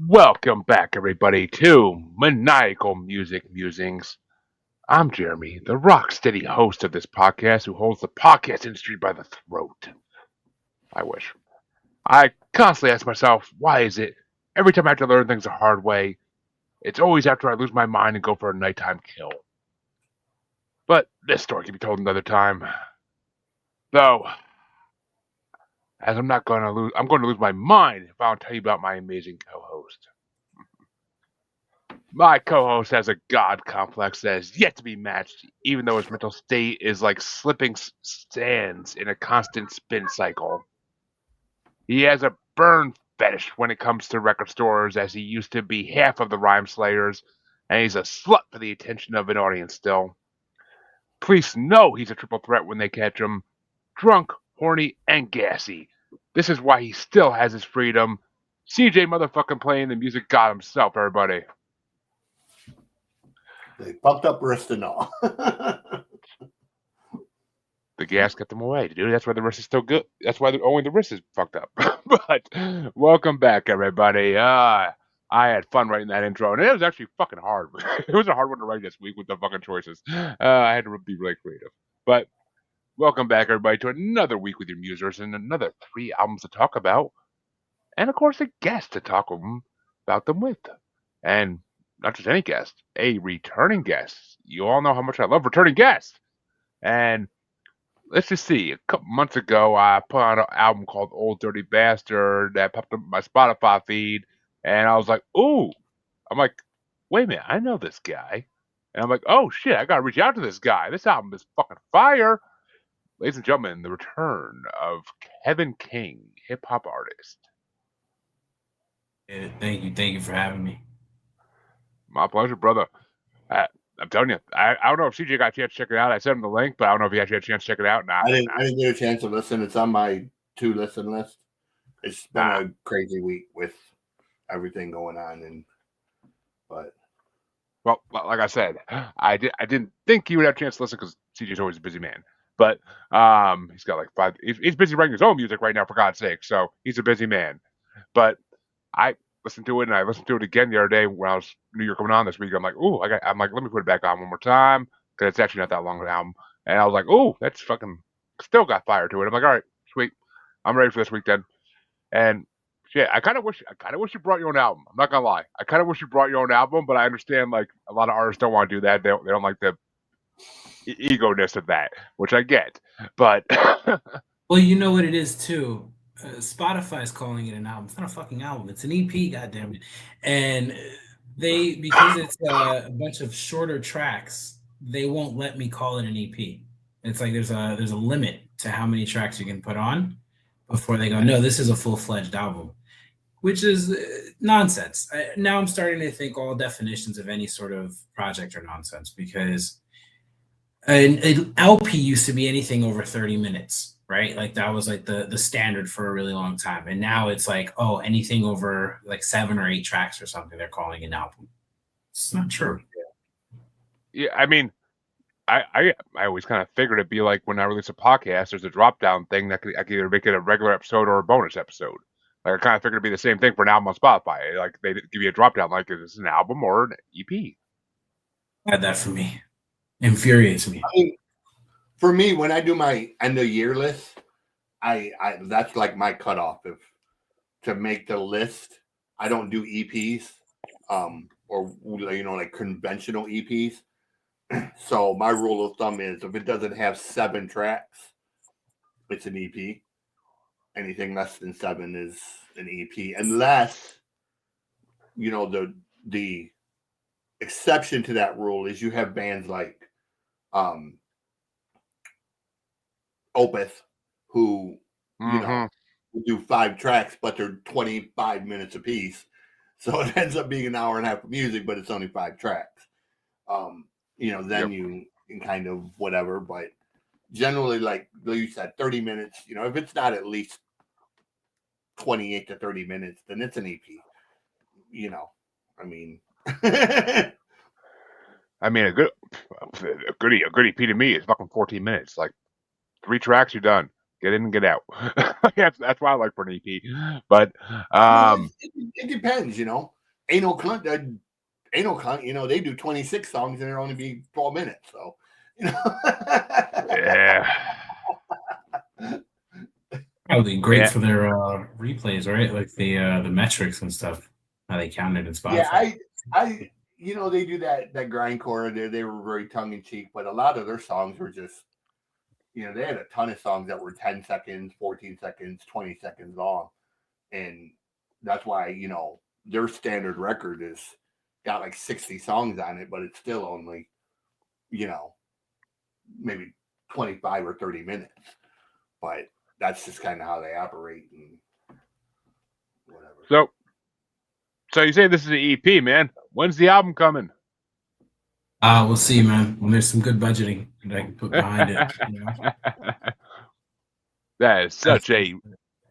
Welcome back, everybody, to Maniacal Music Musings. I'm Jeremy, the rock steady host of this podcast who holds the podcast industry by the throat. I wish. I constantly ask myself, why is it every time I have to learn things the hard way, it's always after I lose my mind and go for a nighttime kill? But this story can be told another time. Though, as I'm going to lose my mind if I don't tell you about my amazing co-host. My co-host has a god complex that is yet to be matched, even though his mental state is like slipping sands in a constant spin cycle. He has a burn fetish when it comes to record stores, as he used to be half of the Rhyme Slayers, and he's a slut for the attention of an audience still. Police know he's a triple threat when they catch him: drunk, horny, and gassy. This is why he still has his freedom. CJ motherfucking playing the music god himself, everybody. They fucked up wrist and all. The gas kept them away, dude. That's why the wrist is still good. That's why only the wrist is fucked up. But welcome back, everybody. I had fun writing that intro, and it was actually fucking hard. It was a hard one to write this week with the fucking choices. I had to be really creative. But welcome back, everybody, to another week with your musers and another 3 albums to talk about, and of course a guest to talk about them with. And not just any guest, a returning guest. You all know how much I love returning guests. And let's just see. A couple months ago, I put out an album called Old Dirty Bastard that popped up in my Spotify feed, and I was like, ooh. I'm like, wait a minute, I know this guy. And I'm like, oh shit, I gotta reach out to this guy. This album is fucking fire. Ladies and gentlemen, the return of Kevin King, hip hop artist. Yeah, thank you for having me. My pleasure, brother. I'm telling you, I don't know if CJ got a chance to check it out. I sent him the link, but I don't know if he actually had a chance to check it out. Nah, I didn't get a chance to listen. It's on my to listen list. It's been a crazy week with everything going on, well, like I said, I didn't think he would have a chance to listen because CJ's always a busy man. But he's got like 5. He's busy writing his own music right now, for God's sake. So he's a busy man. But I listened to it, and I listened to it again the other day when I was New York coming on this week. I'm like, ooh, I'm like, let me put it back on one more time because it's actually not that long of an album. And I was like, ooh, that's fucking still got fire to it. I'm like, all right, sweet, I'm ready for this week then. And shit, I kind of wish you brought your own album. I'm not gonna lie, I kind of wish you brought your own album, but I understand like a lot of artists don't want to do that. They don't like the ego-ness of that, which I get. But well, you know what it is too. Spotify is calling it an album. It's not a fucking album. It's an EP, goddammit. And because it's a bunch of shorter tracks, they won't let me call it an EP. It's like there's a limit to how many tracks you can put on before they go, no, this is a full-fledged album, which is nonsense. Now I'm starting to think all definitions of any sort of project are nonsense, because an LP used to be anything over 30 minutes, right? Like that was like the standard for a really long time. And now it's like, oh, anything over like 7 or 8 tracks or something, they're calling an album. It's not true. Yeah, I mean, I always kind of figured it'd be like when I release a podcast, there's a drop down thing that I could either make it a regular episode or a bonus episode. Like I kind of figured it'd be the same thing for an album on Spotify. Like they give you a drop down, like is this an album or an EP? Add that for me. Infuriates me. I mean, for me, when I do my end of year list, I that's like my cutoff. If to make the list, I don't do EPs, or like conventional EPs. So my rule of thumb is if it doesn't have 7 tracks, it's an EP. Anything less than 7 is an EP, unless the exception to that rule is you have bands like Opeth, who do 5 tracks, but they're 25 minutes apiece. So it ends up being an hour and a half of music, but it's only 5 tracks. Then you can kind of whatever, but generally, like you said, 30 minutes, if it's not at least 28 to 30 minutes, then it's an EP. I mean, a good EP to me is fucking 14 minutes. Like 3 tracks, you're done. get in and get out. That's why I like for an EP. But it depends, you know. Anal Cunt, you know, they do 26 songs and it'll only be 12 minutes. So, you know. yeah. Probably great for their replays, right? Like the metrics and stuff, how they count it in Spotify. Yeah, you know, they do that grindcore. They were very tongue in cheek, but a lot of their songs were just, you know, they had a ton of songs that were 10 seconds, 14 seconds, 20 seconds long, and that's why, you know, their standard record is got like 60 songs on it, but it's still only, you know, maybe 25 or 30 minutes. But that's just kind of how they operate and whatever. So you say this is an EP, man. When's the album coming? We'll see, man. When there's some good budgeting that I can put behind it. You know? That is such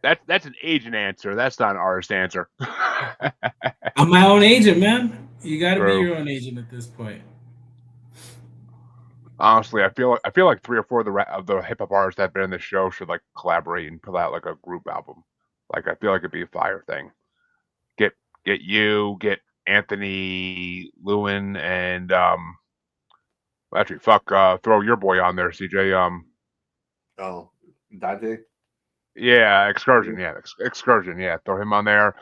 that's an agent answer. That's not an artist answer. I'm my own agent, man. You got to be your own agent at this point. Honestly, I feel like 3 or 4 of the hip hop artists that have been in this show should like collaborate and put out like a group album. Like I feel like it'd be a fire thing. Get get Anthony Lewin and actually throw your boy on there, CJ. Oh, Dante. Yeah, Excursion. Yeah, Excursion. Yeah, throw him on there.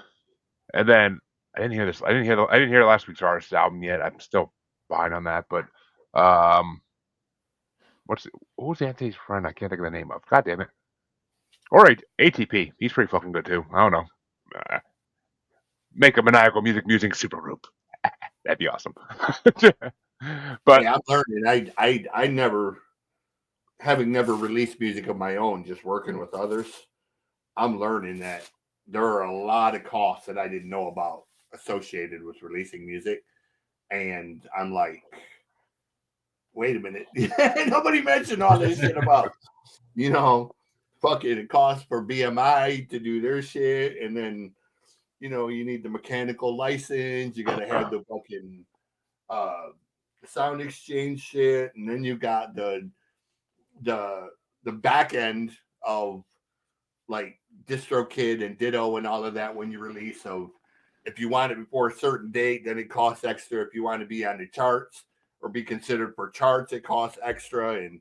And then I didn't hear last week's artist album yet. I'm still behind on that, but what was Anthony's friend? I can't think of the name of. God damn it. All right, ATP. He's pretty fucking good too. I don't know. Make a maniacal music super group. That'd be awesome. But yeah, I'm learning. I never, having never released music of my own, just working with others, I'm learning that there are a lot of costs that I didn't know about associated with releasing music. And I'm like, wait a minute. Nobody mentioned all this shit about, you know, fucking it costs for BMI to do their shit. And then, you know, you need the mechanical license. You got to have the fucking sound exchange shit. And then you got the back end of like DistroKid and Ditto and all of that when you release. So if you want it before a certain date, then it costs extra. If you want to be on the charts or be considered for charts, it costs extra. And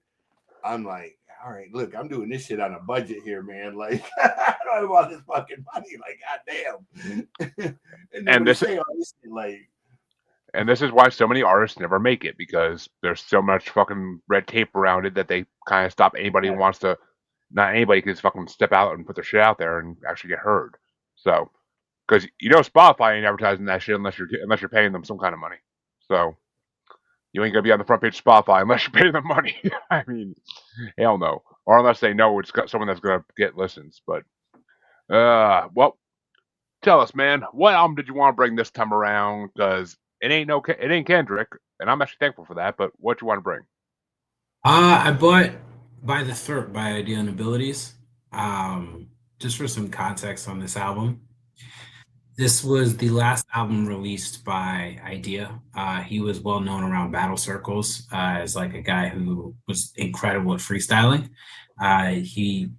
I'm like, all right, look, I'm doing this shit on a budget here, man. Like, I don't want this fucking money. Like, goddamn. and this say all this shit, like. And this is why so many artists never make it, because there's so much fucking red tape around it that they kind of stop anybody who wants to. Not anybody can just fucking step out and put their shit out there and actually get heard. So, because you know Spotify ain't advertising that shit unless you're paying them some kind of money. So you ain't gonna be on the front page of Spotify unless you're paying them money. I mean, hell no. Or unless they know it's got someone that's gonna get listens. But well, tell us, man, what album did you want to bring this time around? Because it ain't Kendrick, and I'm actually thankful for that. But what you want to bring? I bought By the Throat by Eyedea and Abilities. Just for some context on this album, this was the last album released by Eyedea. He was well known around battle circles as like a guy who was incredible at freestyling. He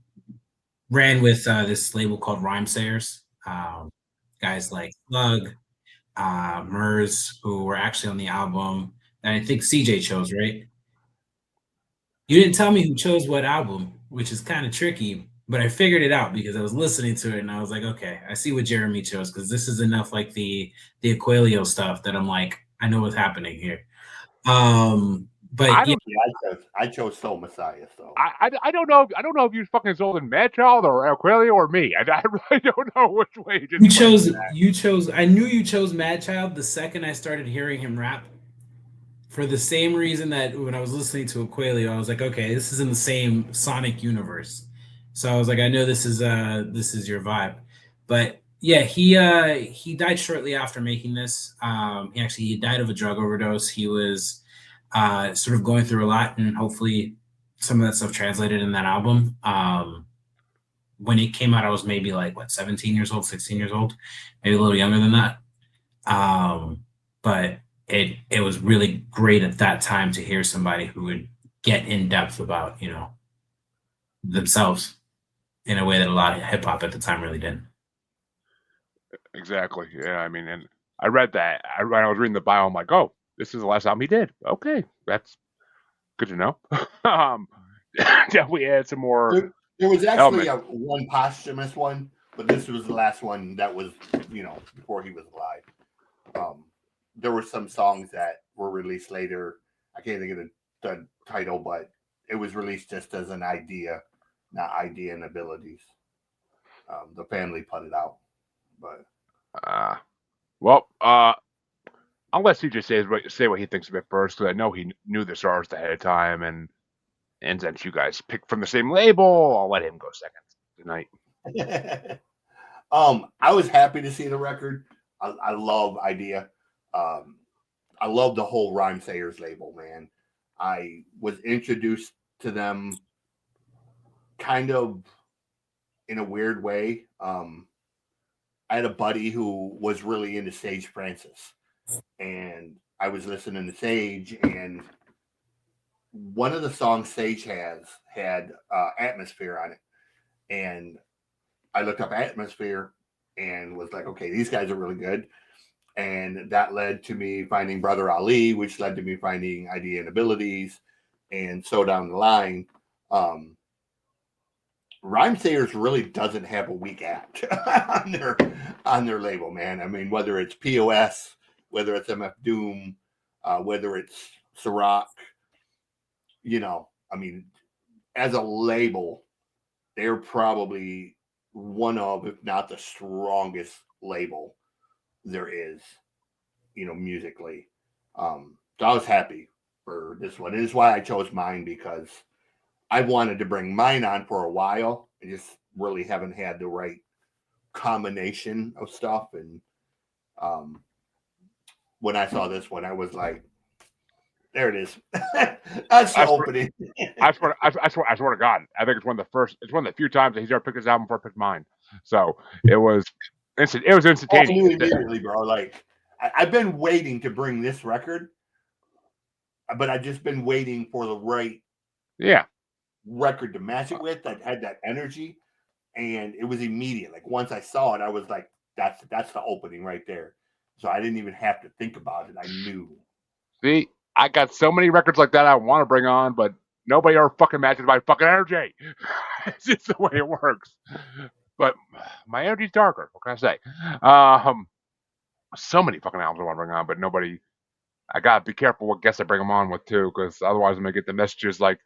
ran with this label called Rhymesayers. Guys like Slug, Murs, who were actually on the album that I think CJ chose, right? You didn't tell me who chose what album, which is kind of tricky, but I figured it out because I was listening to it and I was like, okay, I see what Jeremy chose, because this is enough like the Aquelio stuff that I'm like, I know what's happening here. But I chose Soul Messiah. So I don't know. I don't know if you fucking sold in Madchild or Aquelio or me. I really don't know which way you chose. You chose. I knew you chose Madchild the second I started hearing him rap. For the same reason that when I was listening to Aquelio, I was like, okay, this is in the same sonic universe. So I was like, I know this is your vibe. But yeah, he died shortly after making this. He died of a drug overdose. He was sort of going through a lot, and hopefully some of that stuff translated in that album. When it came out, I was maybe like 17 years old, 16 years old, maybe a little younger than that. But it was really great at that time to hear somebody who would get in depth about, you know, themselves. in a way that a lot of hip hop at the time really didn't. Exactly. Yeah. I mean, and I read that. When I was reading the bio, I'm like, oh, this is the last album he did. Okay, that's good to know. um, Definitely add some more There was actually elements. one posthumous one, but this was the last one that was, before he was alive. There were some songs that were released later. I can't think of the title, but it was released just as an idea, not Eyedea and Abilities. The family put it out, but Uh, well, I'll let CJ say what he thinks of it first, because I know he knew this artist ahead of time, and since you guys picked from the same label, I'll let him go second tonight. I was happy to see the record. I love Eyedea. I love the whole Rhyme Sayers label, man. I was introduced to them kind of in a weird way. I had a buddy who was really into Sage Francis, and I was listening to Sage, and one of the songs Sage had Atmosphere on it, and I looked up Atmosphere and was like, okay, these guys are really good. And that led to me finding Brother Ali, which led to me finding Eyedea and Abilities, and so down the line. Rhyme Sayers really doesn't have a weak act on their label, man. I mean, whether it's POS, whether it's MF Doom, whether it's Ciroc, I mean, as a label, they're probably one of, if not the strongest label there is, musically. So I was happy for this one. And it's why I chose mine, because I wanted to bring mine on for a while. I just really haven't had the right combination of stuff. And when I saw this one, I was like, there it is. That's the opening. I swear to God, I think it's one of the few times that he's ever picked his album before I picked mine. So it was instant. It was I instantaneous. knew immediately, bro. Like, I've been waiting to bring this record, but I've just been waiting for the right record to match it with, that had that energy. And it was immediate. Like, once I saw it, I was like, that's the opening right there. So I didn't even have to think about it. I knew. See, I got so many records like that I want to bring on, but nobody ever fucking matches my fucking energy. It's just the way it works. But my energy's darker. What can I say? So many fucking albums I want to bring on, but nobody. I gotta be careful what guests I bring them on with too, because otherwise I'm gonna get the messages like,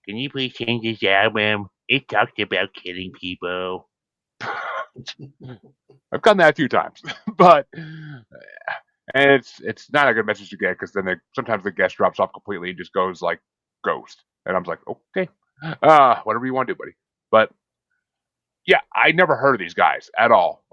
"Can you please change this album? It talks about killing people." I've gotten that a few times, but and it's not a good message to get, because then sometimes the guest drops off completely and just goes like ghost, and I'm like, okay, whatever you want to do, buddy. But yeah, I never heard of these guys at all.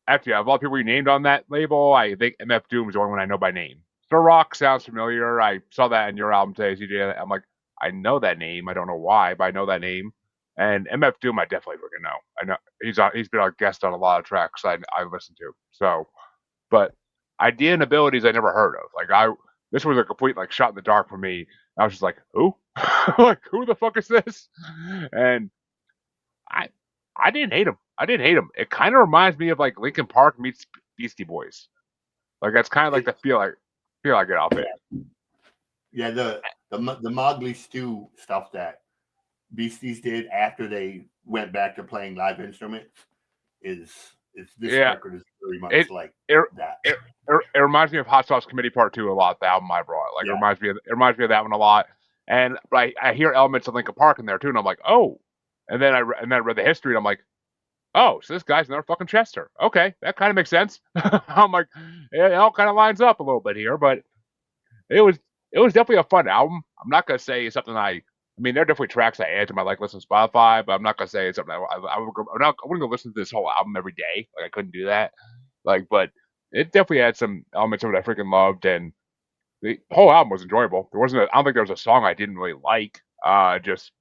Actually, of all the people you named on that label, I think MF Doom is the only one I know by name. Star Rock sounds familiar. I saw that in your album today, CJ. I'm like, I know that name. I don't know why, but I know that name. And MF Doom, I definitely freaking know. I know he's been a guest on a lot of tracks I listened to. So, but Eyedea and Abilities I never heard of. This was a complete like shot in the dark for me. I was just like, who? Like, who the fuck is this? And I I didn't hate him. I didn't hate him. It kind of reminds me of like Linkin Park meets Beastie Boys. Like, that's kind of like the feel I get off it. Yeah, the Mowgli Stew stuff that Beasties did after they went back to playing live instruments is this record is very much It like it, that. it reminds me of Hot Sauce Committee Part 2 a lot. The album I brought, like, it reminds me of that one a lot. And I hear elements of Linkin Park in there too, and I'm like, oh. And then I read the history, and I'm like, oh, so this guy's another fucking Chester. Okay, that kind of makes sense. I'm like, it all kind of lines up a little bit here, but it was definitely a fun album. I'm not gonna say it's something I mean, there are definitely tracks I add to my like listen Spotify, but I'm not gonna say it's something I wouldn't go listen to this whole album every day. Like, I couldn't do that. Like, but it definitely had some elements of it I freaking loved, and the whole album was enjoyable. I don't think there was a song I didn't really like. Just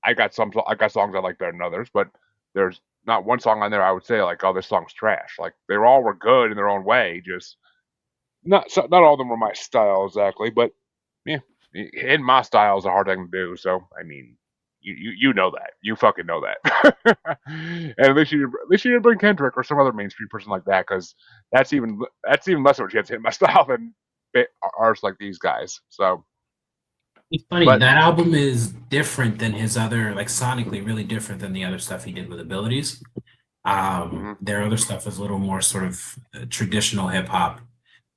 I got songs I like better than others, but there's not one song on there I would say like, oh, this song's trash. Like, they all were good in their own way. Just not all of them were my style exactly, but yeah, hitting my style is a hard thing to do. So I mean, You know that. You fucking know that. And at least you didn't bring Kendrick or some other mainstream person like that, because that's even less of a chance to hit my style than artists like these guys. So, It's funny, but that album is different than his other, like sonically really different than the other stuff he did with Abilities. mhm. Their other stuff is a little more sort of traditional hip hop,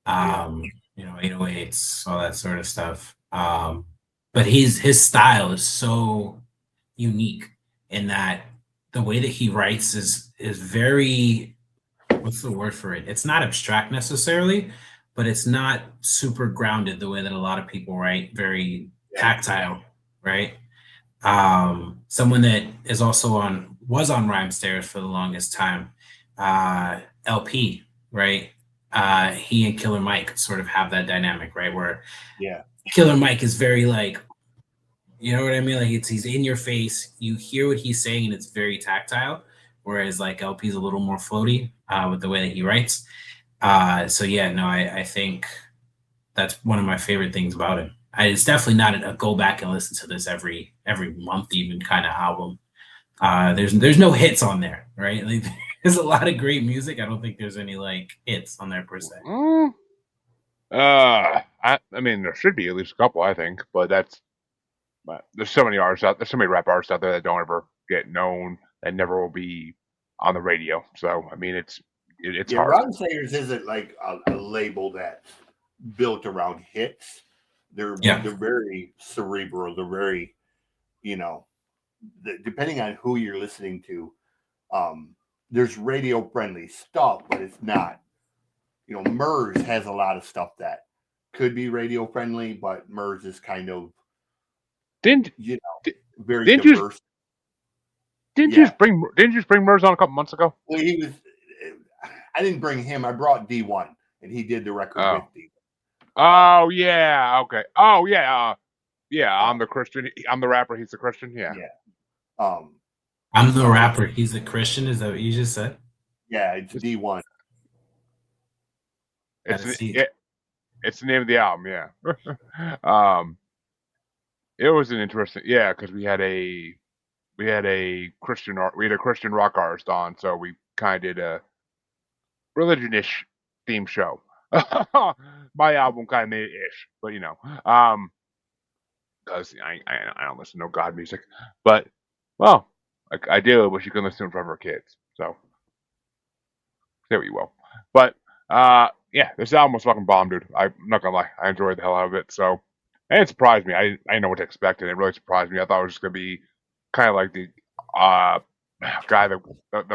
Yeah. 808s, all that sort of stuff. But his style is so unique in that the way that he writes is very, what's the word for it? It's not abstract necessarily, but it's not super grounded the way that a lot of people write, very Yeah. tactile, right? Someone that is also was on Rhyme Stairs for the longest time, LP, right? He and Killer Mike sort of have that dynamic, right? Where Yeah. Killer Mike is very like, you know what I mean? Like he's in your face. You hear what he's saying, and it's very tactile. Whereas like LP's a little more floaty with the way that he writes. So yeah, no, I think that's one of my favorite things about it. It's definitely not a go back and listen to this every month even kind of album. There's no hits on there, right? Like, there's a lot of great music. I don't think there's any like hits on there per se. I mean, there should be at least a couple, I think, but there's so many there's so many rap artists out there that don't ever get known and never will be on the radio. So I mean, it's Yeah. hard. Rhyme Sayers isn't like a label that's built around hits. Yeah, They're very cerebral. They're very, you know, depending on who you're listening to, there's radio friendly stuff, but it's not. MERS has a lot of stuff that could be radio friendly, but MERS is kind of, Didn't very didn't you diverse. Yeah. didn't you just bring Murs on a couple months ago? Well, he was. I didn't bring him. I brought D1, and he did the record Oh. with D1. Oh yeah, okay. Oh yeah, yeah. I'm Um, the Christian. I'm the rapper. He's the Christian. Yeah. yeah. Um, I'm the so rapper. He's a Christian. Is that what you just said? yeah, it's It's D1. it's Gotta the- see. it, it's the name of the album. Yeah. um, it was an interesting. Yeah, because we had a Christian rock artist on, so we kind of did a religion-ish theme show. My album kind of made it ish, but because I don't listen to no God music, but well, like ideally, wish you could listen to it in front of our kids. So say what you will, but yeah, this album was fucking bomb, dude. I'm not gonna lie, I enjoyed the hell out of it. So, and it surprised me. I didn't know what to expect, and it really surprised me. I thought it was just gonna be kind of like the uh guy the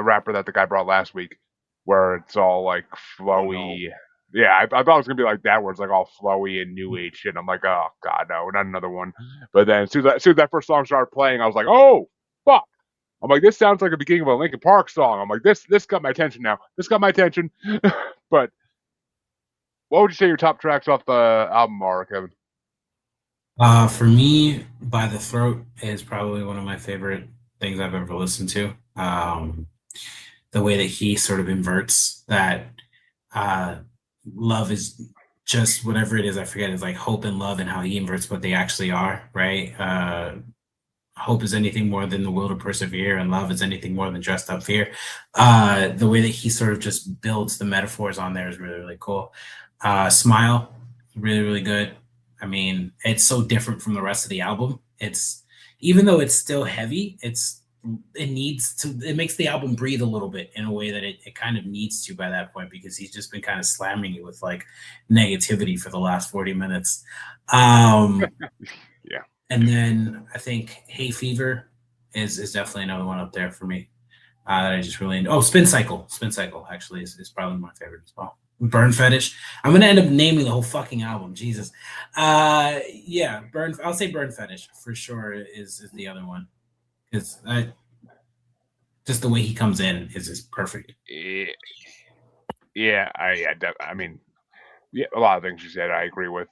rapper that the guy brought last week, where it's all like Oh no. flowy. Yeah, I thought it was gonna be like that, where it's like all flowy and new age shit. And I'm like, oh god, no, not another one. But then as soon as that first song started playing, I was like, oh fuck. I'm like, this sounds like the beginning of a Linkin Park song. I'm like, this got my attention now. This got my attention. But what would you say your top tracks off the album are, Kevin? For me, By the Throat is probably one of my favorite things I've ever listened to. The way that he sort of inverts that uh, love is just whatever it is, I forget, it's like hope and love, and how he inverts what they actually are, right? Hope is anything more than the will to persevere, and love is anything more than dressed up fear. The way that he sort of just builds the metaphors on there is really, really cool. Smile, really, really good. I mean, it's so different from the rest of the album. It's, even though it's still heavy, it makes the album breathe a little bit in a way that it kind of needs to by that point, because he's just been kind of slamming you with like negativity for the last 40 minutes. Yeah. And then I think Hay Fever is definitely another one up there for me. That I just really, Spin Cycle. Spin Cycle actually is probably my favorite as well. Burn Fetish. I'm gonna end up naming the whole fucking album. Jesus. Yeah, I'll say Burn Fetish for sure is the other one, because just the way he comes in is perfect. Yeah, I mean, yeah, a lot of things you said I agree with.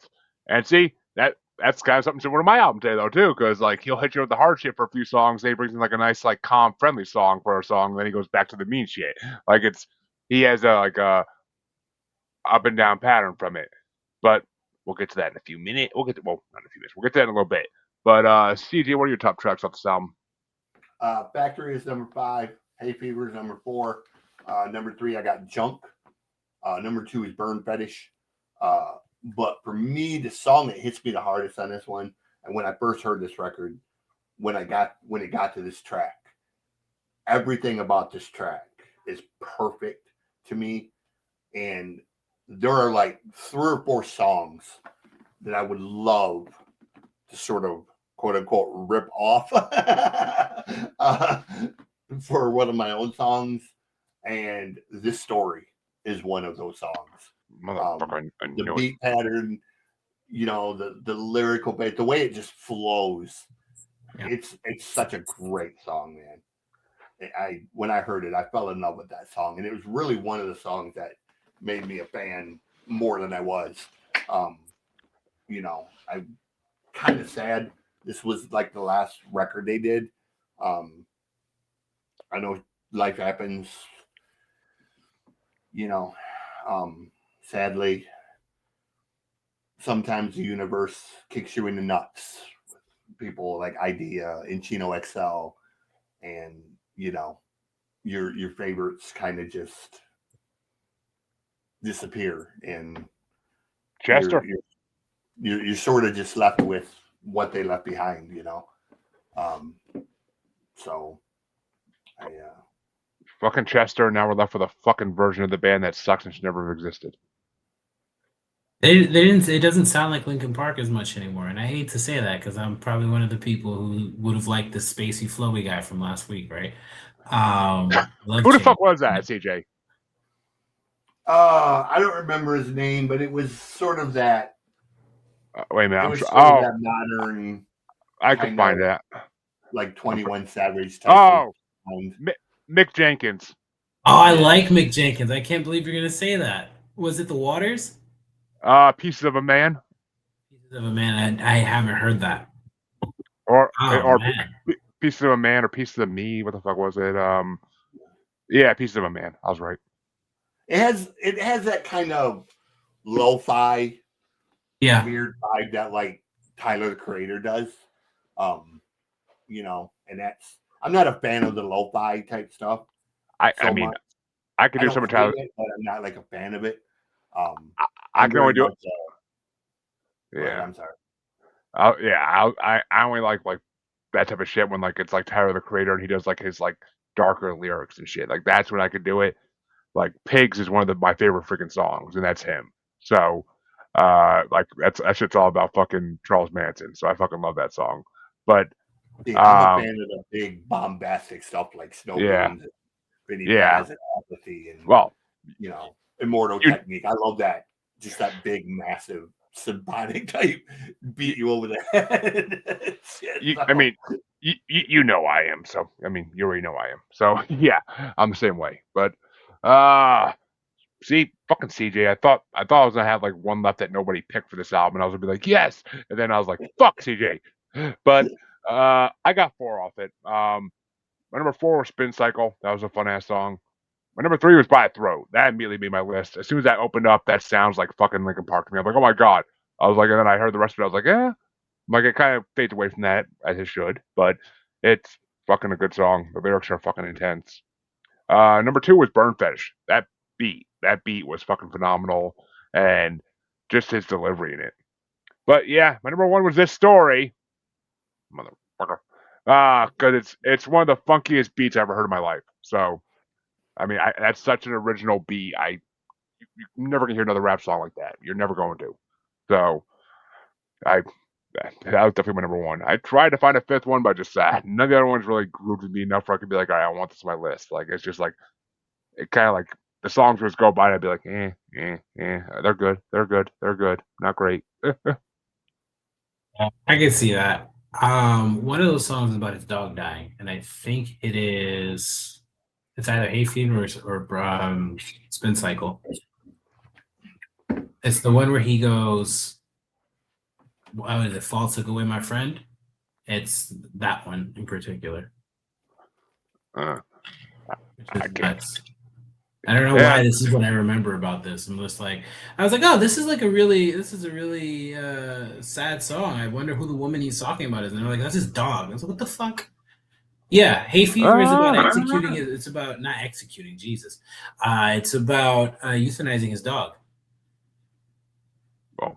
And see, that's kind of something similar to my album today though too, because like he'll hit you with the hard shit for a few songs, then he brings in like a nice like calm, friendly song for a song, then he goes back to the mean shit. Like he has a up and down pattern from it. But we'll get to that in a few minutes. Not in a few minutes. We'll get to that in a little bit. But CJ, what are your top tracks off this album? Factory is number 5. Hay Fever is number 4. Number 3, I got Junk. Number 2 is Burn Fetish. But for me, the song that hits me the hardest on this one, and when I first heard this record, when it got to this track, everything about this track is perfect to me. And there are like 3 or 4 songs that I would love to sort of quote unquote rip off for one of my own songs. And this story is one of those songs. Motherfucker, the beat pattern, the lyrical bit, the way it just flows. Yeah. It's such a great song, man. When I heard it, I fell in love with that song, and it was really one of the songs that made me a fan more than I was. I'm kind of sad. This was like the last record they did. I know life happens, sadly. Sometimes the universe kicks you in the nuts. People like Eyedea and Cmplx, and your favorites kind of just disappear, and Chester, you're sort of just left with what they left behind, So I fucking Chester. Now we're left with a fucking version of the band that sucks and should never have existed. They didn't. It doesn't sound like Linkin Park as much anymore, and I hate to say that because I'm probably one of the people who would have liked the spacey, flowy guy from last week, right? Who the fuck was that, CJ? I don't remember his name, but it was sort of that. Wait a minute. I'm sure. That modern. I can find that. Like 21 Savage type. Mick Jenkins. Oh, I like Mick Jenkins. I can't believe you're gonna say that. Was it The Waters? Pieces of a Man. Pieces of a Man. I haven't heard that. Or Pieces of a Man or Pieces of Me. What the fuck was it? Yeah, Pieces of a Man. I was right. It has that kind of lo-fi, weird vibe that like Tyler the Creator does. And that's, I'm not a fan of the lo-fi type stuff. I mean, I could do some Tyler, but I'm not like a fan of it. I can only do it. Yeah, I'm sorry. I only like that type of shit when like it's like Tyler the Creator and he does like his like darker lyrics and shit. Like that's when I could do it. Like Pigs is one of my favorite freaking songs, and that's him. So like that shit's all about fucking Charles Manson. So I fucking love that song. But I'm a fan of the big bombastic stuff like Snow Beans and Vinny Paz and Apathy and Immortal Technique. I love that. Just that big, massive, symphonic type beat you over the head. I mean, you know I am. So I mean, you already know I am. So yeah, I'm the same way. But see, fucking CJ, I thought I was gonna have like one left that nobody picked for this album, and I was gonna be like, yes, and then I was like, fuck CJ. But I got 4 off it. My number 4 was Spin Cycle. That was a fun ass song. My number 3 was By a Throat. That immediately made my list. As soon as that opened up, that sounds like fucking Linkin Park to me. I'm like, oh my god. I was like, and then I heard the rest of it. I was like, yeah. Like it kind of fades away from that as it should, but it's fucking a good song. The lyrics are fucking intense. Number 2 was Burn Fetish. That beat was fucking phenomenal, and just his delivery in it. But yeah, my number 1 was This Story, motherfucker. Because it's one of the funkiest beats I ever heard in my life. So, I mean, that's such an original beat. You're never gonna hear another rap song like that. You're never going to. So, that was definitely my number 1. I tried to find a 5th one, but I just sat. None of the other ones really grooved with me enough where I could be like, all right, I want this on my list. Like, it's just like, it kind of like, the songs would just go by and I'd be like, they're good. Not great. I can see that. One of those songs is about his dog dying, and I think it's either Hay Fever or Spin Cycle. It's the one where he goes, the fall took away my friend. It's that one in particular. I can't. I don't know Yeah. why this is what I remember about this. I'm just like, I was like, oh, this is a really sad song. I wonder who the woman he's talking about is. And they're like, that's his dog. I was like, what the fuck? Yeah, Hay Fever is about executing. It's about not executing. Jesus, it's about euthanizing his dog. Well,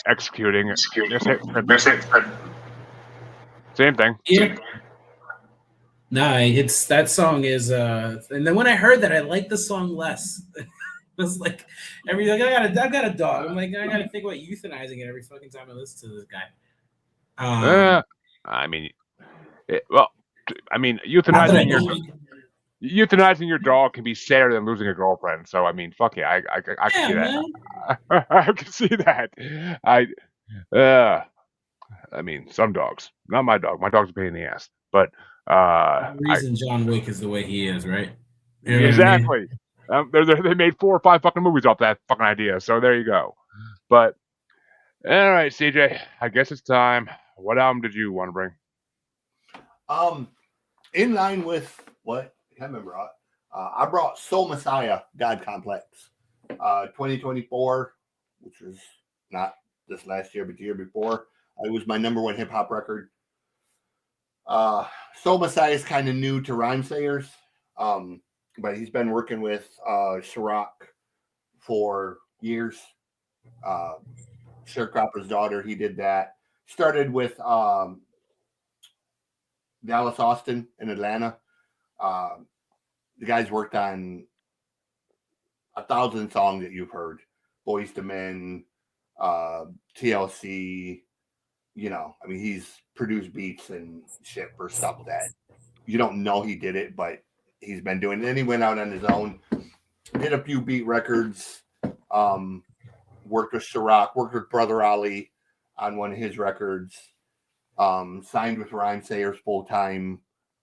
executing. Same thing. Yeah. No, it's that song is and then when I heard that I liked the song less. It was like I got a dog. I'm like, I gotta think about euthanizing it every fucking time I listen to this guy. I mean, Not that I euthanizing your dog can be sadder than losing a girlfriend. So I mean, fuck yeah, I can see that. man. I can see that. I mean, some dogs, not my dog. My dog's a pain in the ass. But The reason John Wick is the way he is, right? You know what I mean? exactly. They made 4 or 5 fucking movies off that fucking idea. So there you go. But all right, CJ, I guess it's time. What album did you want to bring? In line with what I can't remember. I brought Soul Messiah, God Complex, 2024, which was not this last year, but the year before. It was my number 1 hip hop record. Soul Messiah is kind of new to Rhymesayers, but he's been working with Ciroc for years. Sharecropper's Daughter, he did that. Started with Dallas Austin in Atlanta. The guys worked on 1,000 songs that you've heard. Boyz II Men, TLC, I mean, he's produced beats and shit for stuff that you don't know he did it, but he's been doing it. Then he went out on his own, did a few beat records, worked with Ciroc, worked with Brother Ali on one of his records, signed with Rhymesayers full time,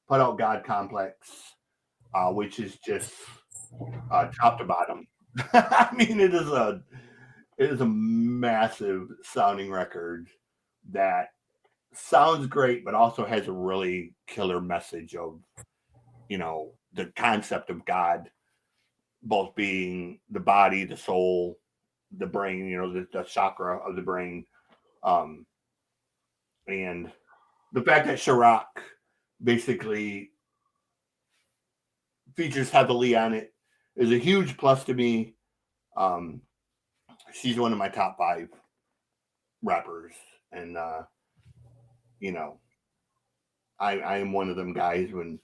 put out God Complex, which is just top to bottom. I mean, it is a massive sounding record that sounds great, but also has a really killer message of, the concept of God, both being the body, the soul, the brain, the chakra of the brain. And the fact that Ciroc basically features heavily on it is a huge plus to me. She's one of my top 5 rappers, and I am one of them guys when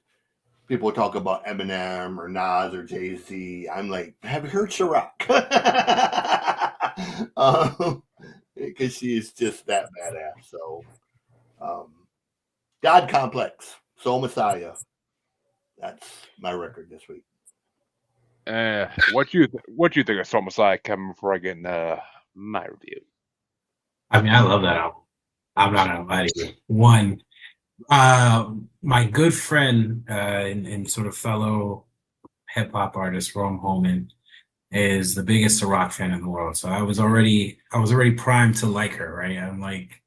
people talk about Eminem or Nas or Jay-Z. I'm like, have you heard Ciroc? Because she is just that badass. So, God Complex, Soul Messiah. That's my record this week. What you think of Soul Messiah, Kevin? Before I get into my review. I mean, I love that album. I'm not gonna lie to you. One, my good friend and sort of fellow hip hop artist, Rome Holman, is the biggest Ciroc fan in the world. So I was already primed to like her, right? I'm like,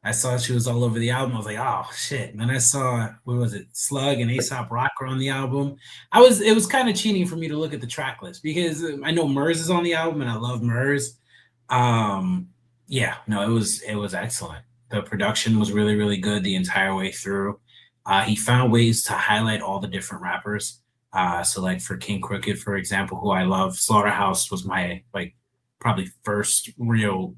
I saw she was all over the album. I was like, oh shit. And then I saw, what was it, Slug and Aesop Rock were on the album. It was kind of cheating for me to look at the track list because I know Murs is on the album and I love Murs. Yeah, no, it was excellent. The production was really, really good the entire way through. He found ways to highlight all the different rappers. So like for King Crooked, for example, who I love, Slaughterhouse was my probably first real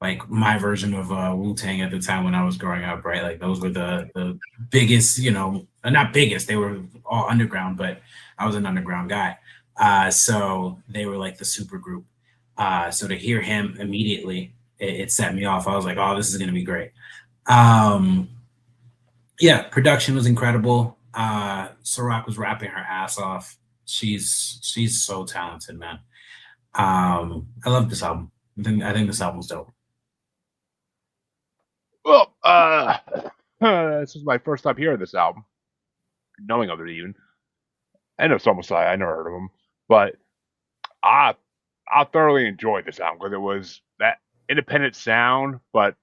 my version of Wu-Tang at the time when I was growing up, right? Like those were the biggest, not biggest, they were all underground, but I was an underground guy. So they were like the super group. So to hear him immediately, it set me off. I was like, oh, this is going to be great. Yeah, production was incredible. Ciroc was rapping her ass off. She's so talented, man. I love this album. I think this album's dope. Well, this is my first time hearing this album, knowing of it even. I know Soul Messiah. I never heard of him, but I thoroughly enjoyed this album because it was that independent sound, but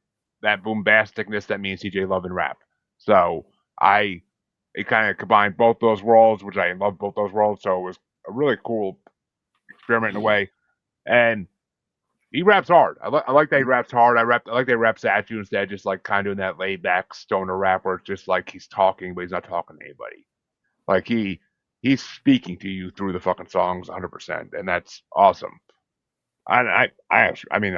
that boombasticness that me and CJ love in rap. So it kind of combined both those worlds, which I love both those worlds. So it was a really cool experiment in a way. And he raps hard. I like that he raps hard. I like that he raps at you instead of just like kind of doing that laid back stoner rap where it's just like he's talking, but he's not talking to anybody. Like he's speaking to you through the fucking songs 100%, and that's awesome. I mean,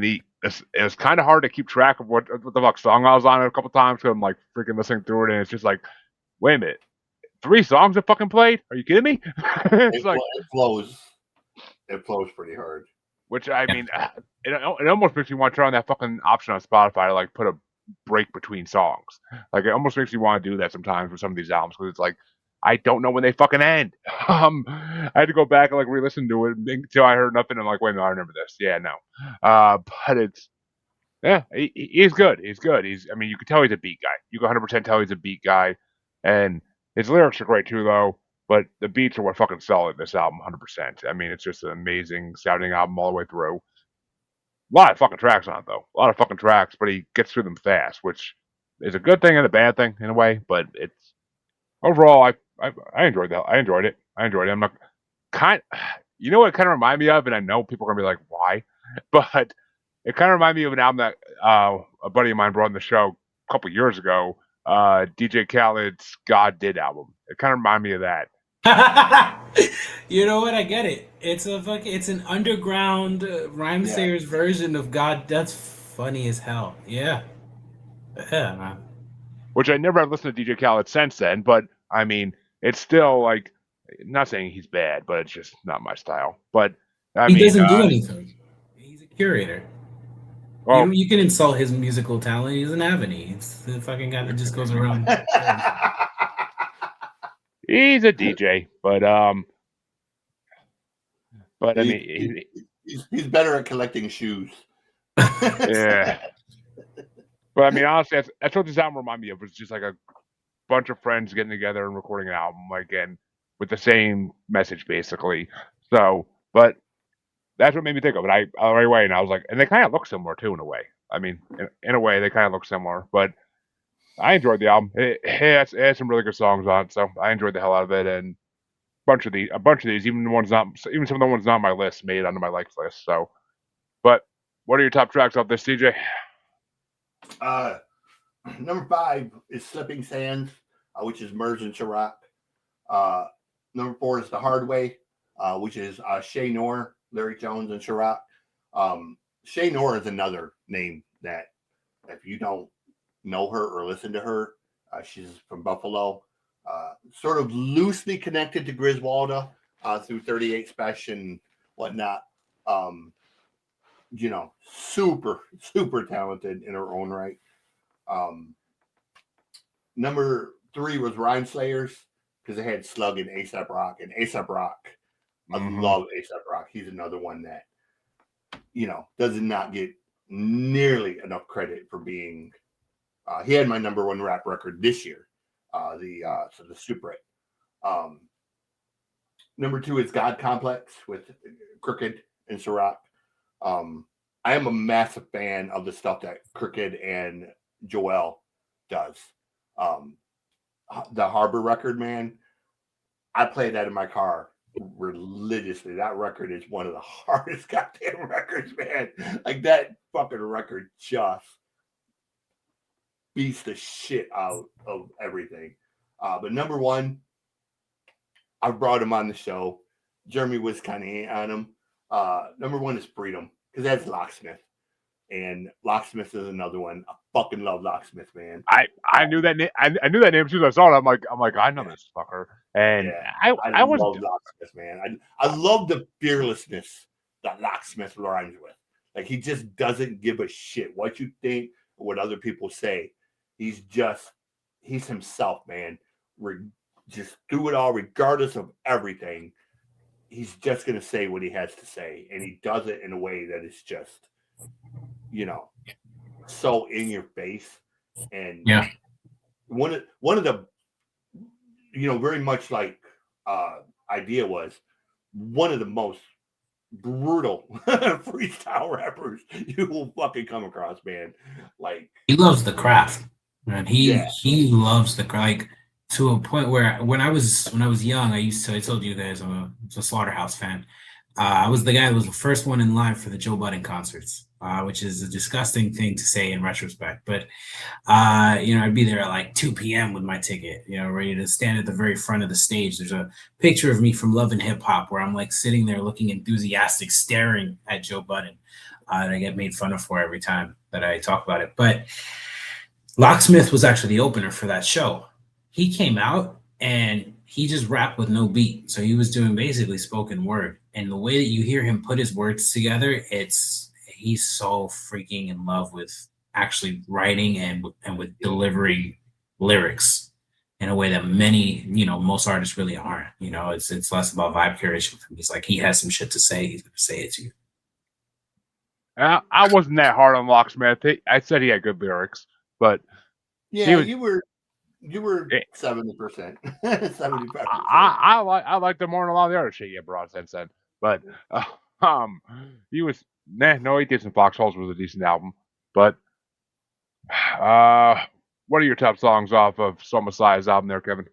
it was kind of hard to keep track of what the fuck song I was on a couple times because I'm like freaking listening through it, and it's just like, wait a minute, 3 songs I fucking played? Are you kidding me? It's like it flows. It flows pretty hard. which I mean, it almost makes me want to turn on that fucking option on Spotify to like put a break between songs. Like it almost makes me want to do that sometimes with some of these albums because it's like I don't know when they fucking end. I had to go back and like re-listen to it until I heard nothing. I'm like, wait, no, I remember this. Yeah, no. But it's he's good. He's good. I mean, you can tell he's a beat guy. You can 100% tell he's a beat guy, and his lyrics are great too, though. But the beats are what fucking sell it, this album, 100%. I mean, it's just an amazing sounding album all the way through. A lot of fucking tracks on it, though. A lot of fucking tracks, but he gets through them fast, which is a good thing and a bad thing in a way. But it's overall, I enjoyed that. I enjoyed it. I'm not you know what it kind of reminded me of, and I know people are gonna be like, why? But it kind of reminded me of an album that a buddy of mine brought on the show a couple years ago. DJ Khaled's God Did album. It kind of reminded me of that. You know what? I get it. It's an underground Rhymesayers version of God. That's funny as hell. Yeah, man. Which I never have listened to DJ Khaled since then, but I mean, it's still like, not saying he's bad, but it's just not my style. But he doesn't do anything. He's a curator. Well, you can insult his musical talent. He doesn't have any. It's the fucking guy that just goes around. He's a DJ, but I mean, he's better at collecting shoes. Yeah. But I mean, honestly, that's what this album reminded me of. Was just like a bunch of friends getting together and recording an album, like, and with the same message, basically. So, but that's what made me think of it. Right away, and I was like, and they kind of look similar too, in a way. I mean, in a way, they kind of look similar. But I enjoyed the album. It has some really good songs on it, so I enjoyed the hell out of it. And a bunch of these, even some of the ones not on my list, made it onto my likes list. So, but what are your top tracks off this, CJ? Number 5 is Slipping Sands, which is Murs and Chirac. Number 4 is The Hard Way, which is Shay Noor, Larry Jones, and Chirac. Shay Noor is another name that if you don't know her or listen to her, she's from Buffalo, sort of loosely connected to Griswolda through 38 Special and whatnot. Super, super talented in her own right. Number 3 was Rhymesayers because they had Slug and A$AP Rock. And A$AP Rock, I love A$AP Rock. He's another one that, does not get nearly enough credit for being. He had my number 1 rap record this year, the Super 8. Number 2 is God Complex with Crooked and Ciroc. I am a massive fan of the stuff that Crooked and Joel does. The Harbor record, man, I play that in my car religiously. That record is one of the hardest goddamn records, man. Like that fucking record just beats the shit out of everything. But number 1, I brought him on the show. Jeremy was kind of on him. Number 1 is Freedom because that's Locksmith. And Locksmith is another one. I fucking love Locksmith, man. I knew that name. I knew that name as soon as I saw it. I'm like, I know this fucker. And yeah, I love Locksmith, man. I love the fearlessness that Locksmith rhymes with. Like he just doesn't give a shit what you think or what other people say. He's himself, man. Just through it all, regardless of everything. He's just gonna say what he has to say, and he does it in a way that is just, so in your face. And one of the, very much like Eyedea was one of the most brutal freestyle rappers you will fucking come across, man. Like he loves the craft, man. He loves the like to a point where when I was young, I told you guys I'm a Slaughterhouse fan. I was the guy that was the first one in line for the Joe Budden concerts, which is a disgusting thing to say in retrospect. But I'd be there at like 2 p.m. with my ticket, ready to stand at the very front of the stage. There's a picture of me from Love and Hip Hop where I'm like sitting there looking enthusiastic, staring at Joe Budden. And I get made fun of for every time that I talk about it. But Locksmith was actually the opener for that show. He came out and he just rapped with no beat. So he was doing basically spoken word. And the way that you hear him put his words together, he's so freaking in love with actually writing and with delivering lyrics in a way that most artists really aren't. It's less about vibe curation. He's like, he has some shit to say, he's gonna say it to you. I wasn't that hard on Locksmith. I said he had good lyrics, but yeah, you were 70%, 75%. I liked him more than a lot of the other shit you brought since then. But he was no, he did some Foxholes was a decent album. But what are your top songs off of Soul Messiah's album there, Kevin?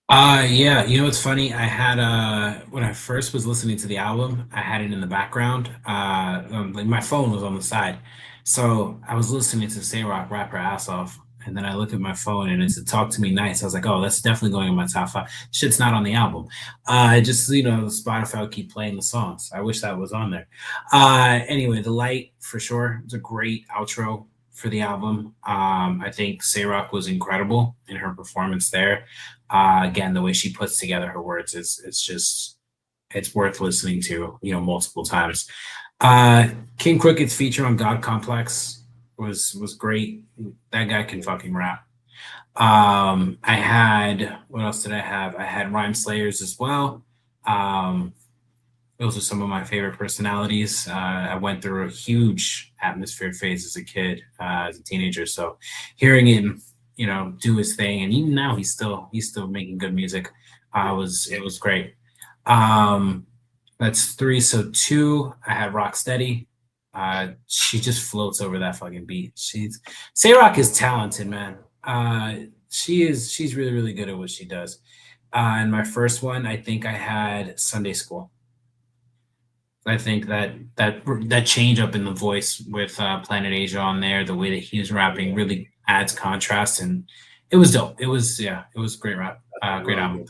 Yeah, it's funny. I had when I first was listening to the album, I had it in the background. Like my phone was on the side. So I was listening to Say Rock rap her ass off, and then I look at my phone and it's a Talk to Me Nice. I was like, oh, that's definitely going in my top 5. Shit's not on the album. I just, Spotify will keep playing the songs. I wish that was on there. Anyway, The Light for sure. It's a great outro for the album. I think Say Rock was incredible in her performance there. Again, the way she puts together her words it's worth listening to, multiple times. King Crooked's feature on God Complex was great. That guy can fucking rap. What else did I have? I had Rhyme Slayers as well. Those are some of my favorite personalities. I went through a huge atmosphere phase as a kid, as a teenager. So hearing him, do his thing, and even now he's still making good music. It was great. That's 3. So 2, I had Rocksteady. She just floats over that fucking beat. Say Rock is talented, man. She's really, really good at what she does. And my first one, I think I had Sunday School. I think that change up in the voice with Planet Asia on there, the way that he was rapping really adds contrast, and it was dope. It was great rap, great album.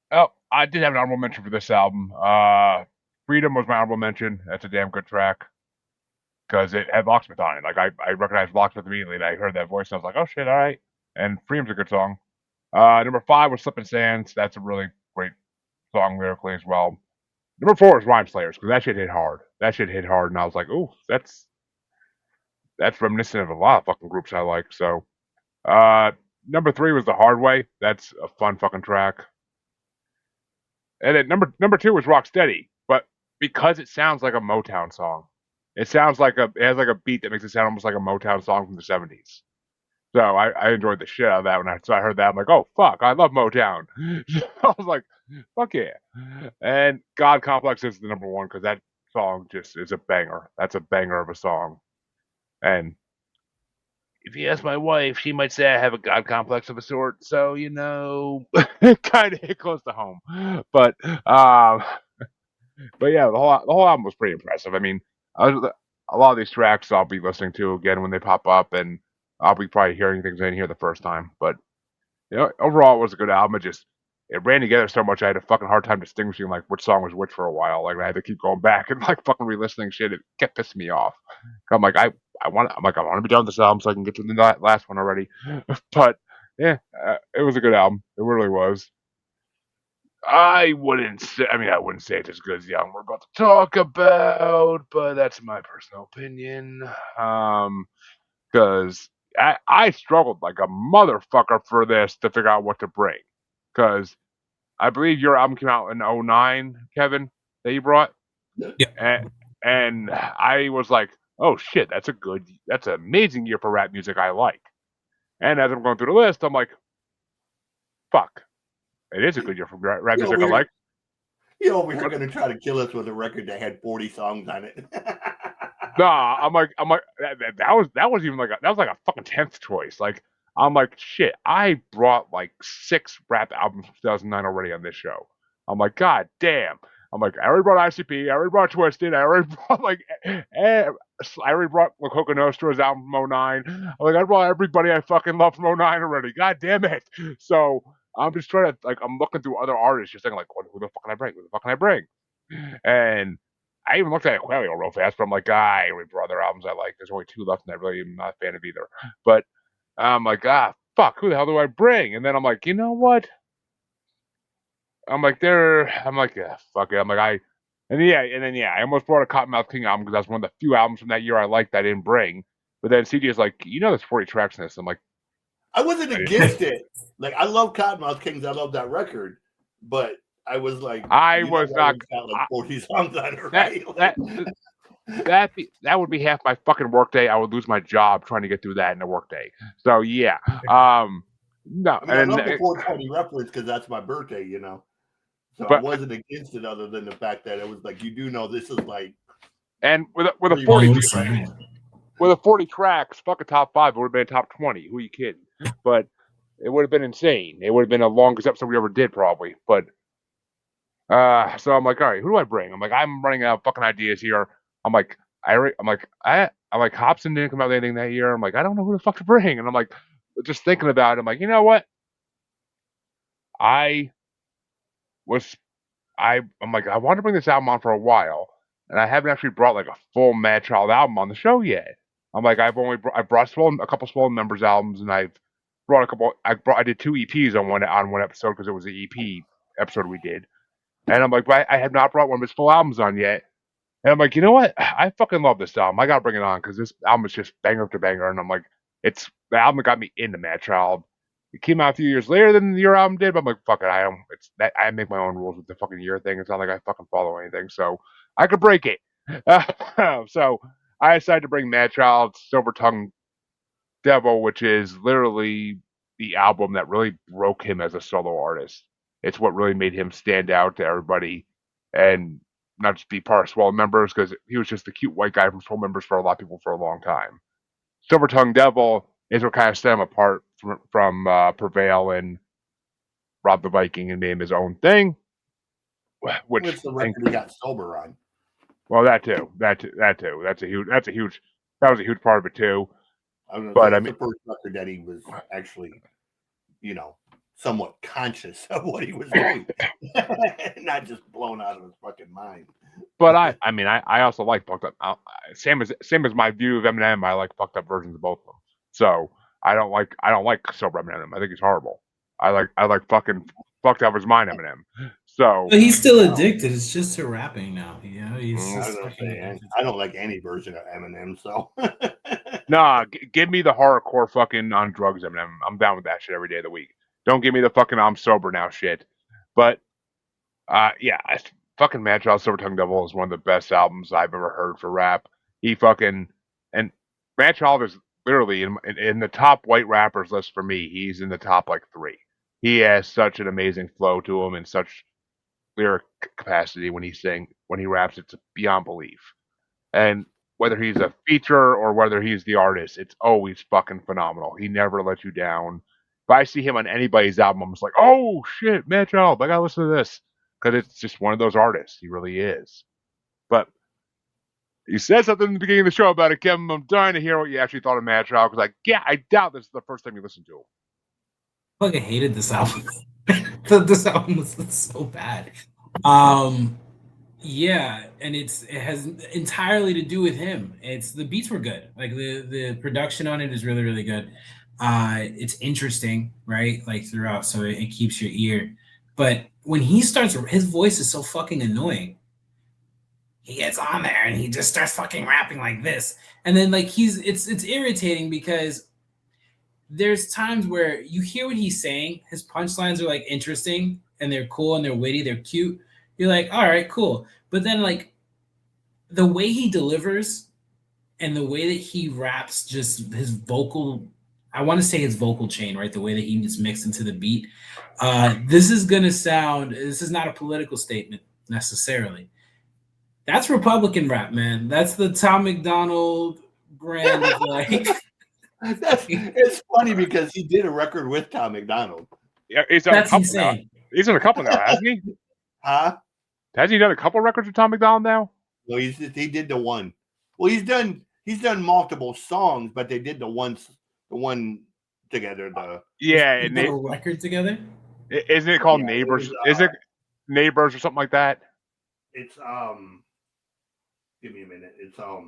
Oh, I did have an honorable mention for this album. Freedom was my honorable mention. That's a damn good track because it had Locksmith on it. Like I recognized Locksmith immediately, and I heard that voice, and I was like, oh shit, all right. And Freedom's a good song. Number 5 was Slippin' Sands. That's a really great song lyrically as well. Number 4 is Rhyme Slayers because that shit hit hard. And I was like, "Ooh, that's reminiscent of a lot of fucking groups I like." So, number 3 was The Hard Way. That's a fun fucking track. And then number 2 was Rocksteady, but because it sounds like a Motown song, it has like a beat that makes it sound almost like a Motown song from the 70s. So I enjoyed the shit out of that when I heard that. I'm like, oh fuck, I love Motown. I was like, fuck yeah. And God Complex is the number 1 because that song just is a banger. That's a banger of a song. And if you ask my wife, she might say I have a God complex of a sort. So it kind of hit close to home. But yeah, the whole album was pretty impressive. I mean, a lot of these tracks I'll be listening to again when they pop up, and I'll be probably hearing things I didn't hear the first time. But overall, it was a good album. It ran together so much I had a fucking hard time distinguishing like which song was which for a while. Like I had to keep going back and like fucking re-listening shit. It kept pissing me off. I'm like I want to be done with this album so I can get to the last one already. But yeah, it was a good album. It really was. I wouldn't say it's as good as the album we're about to talk about, but that's my personal opinion. Because I struggled like a motherfucker for this to figure out what to bring. Because I believe your album came out in 2009, Kevin, that you brought. Yeah. And I was like, oh shit, that's an amazing year for rap music I like. And as I'm going through the list, I'm like, fuck, it is a good year for rap music I like. We're going to try to kill us with a record that had 40 songs on it. Nah, I'm like that was even like that was like a fucking 10th choice. Like I'm like, shit, I brought like 6 rap albums from 2009 already on this show. I'm like, god damn. I'm like, I already brought ICP, I already brought Twisted, I already brought like, I already brought La Coca Nostra's album from 09. I'm like, I brought everybody I fucking love from 09 already. God damn it. So I'm just trying to, like, I'm looking through other artists, just thinking, like, who the fuck can I bring? Who the fuck can I bring? And I even looked at Aquelio real fast, but I'm like, I already brought other albums I like. There's only 2 left, and I really am not a fan of either. But I'm like, fuck, who the hell do I bring? And then I'm like, you know what? I'm like, fuck it. I'm like, I almost brought a Cottonmouth King album because that's one of the few albums from that year I liked that I didn't bring. But then CJ's like, there's 40 tracks in this. I'm like, I wasn't against it. Like, I love Cottonmouth Kings. I love that record. But I was like, I was not. Got like 40 songs on it, right? That would be half my fucking workday. I would lose my job trying to get through that in a workday. So yeah, no. I mean, I love the 420 reference because that's my birthday, you know. So I wasn't against it, other than the fact that it was like, you do know this is like, and with a 40 tracks, fuck a top 5, it would have been a top 20. Who are you kidding? But it would have been insane. It would have been the longest episode we ever did, probably. But so I'm like, all right, who do I bring? I'm like, I'm running out of fucking ideas here. I'm like, Hobson didn't come out with anything that year. I'm like, I don't know who the fuck to bring. And I'm like, just thinking about it. I'm like, you know what? I'm like, I wanted to bring this album on for a while, and I haven't actually brought like a full Mad Child album on the show yet. I'm like, I brought a couple Swollen Members albums, and I've brought a couple. I did 2 EPs on one episode because it was the EP episode we did. And I'm like, but I have not brought one of his full albums on yet. And I'm like, you know what? I fucking love this album. I gotta bring it on because this album is just banger after banger. And I'm like, it's the album that got me into Mad Child. It came out a few years later than your album did, but I'm like, fuck it. I make my own rules with the fucking year thing. It's not like I fucking follow anything, so I could break it. So I decided to bring Mad Child Silver Tongue Devil, which is literally the album that really broke him as a solo artist. It's what really made him stand out to everybody and not just be part of Swollen Members, because he was just the cute white guy from Swollen Members for a lot of people for a long time. Silver Tongue Devil is what kind of set him apart from Prevail and Rob the Viking and made him his own thing. Which the record he got sober on. Well, that too. That was a huge part of it too. I mean, the first record that he was actually, somewhat conscious of what he was doing, not just blown out of his fucking mind. But I also like fucked up. Same as my view of Eminem. I like fucked up versions of both of them. So I don't like sober Eminem. I think he's horrible. I like fucking fucked out of his mind Eminem. So but he's still addicted. It's just to rapping now. He's I don't like any version of Eminem. So nah, give me the hardcore fucking on drugs Eminem. I'm down with that shit every day of the week. Don't give me the fucking I'm sober now shit. But fucking Mad Child Silver Tongue Devil is one of the best albums I've ever heard for rap. And Mad Child is literally in the top white rappers list for me. He's in the top like 3. He has such an amazing flow to him and such lyric capacity when he raps. It's beyond belief. And whether he's a feature or whether he's the artist, it's always fucking phenomenal. He never lets you down. If I see him on anybody's album, I'm just like, oh shit, Mad Child, I gotta listen to this. Because it's just one of those artists. He really is. But you said something in the beginning of the show about it, Kevin. I'm dying to hear what you actually thought of Mad Child. Because I doubt this is the first time you listened to him. I fucking hated this album. This album was so bad. Yeah, and it has entirely to do with him. It's the beats were good. Like the production on it is really, really good. It's interesting, right? Like throughout, so it keeps your ear. But when he starts, his voice is so fucking annoying. He gets on there and he just starts fucking rapping like this. And then like it's irritating because there's times where you hear what he's saying. His punchlines are like interesting and they're cool and they're witty, they're cute. You're like, all right, cool. But then like the way he delivers and the way that he raps, just his vocal, I want to say his vocal chain, right? The way that he gets mixed into the beat. This is not a political statement necessarily. That's Republican rap, man. That's the Tom McDonald brand of like It's funny because he did a record with Tom McDonald. Yeah, he's done a That's couple now. insane. He's done a couple now, hasn't he? Huh? Hasn't he done a couple records with Tom McDonald now? No, he did the one. Well, he's done multiple songs, but they did the one together. Yeah, They and did a record together. isn't it called Yeah, it Neighbors? was, Is it Neighbors or something like that? it's give me a minute. It's I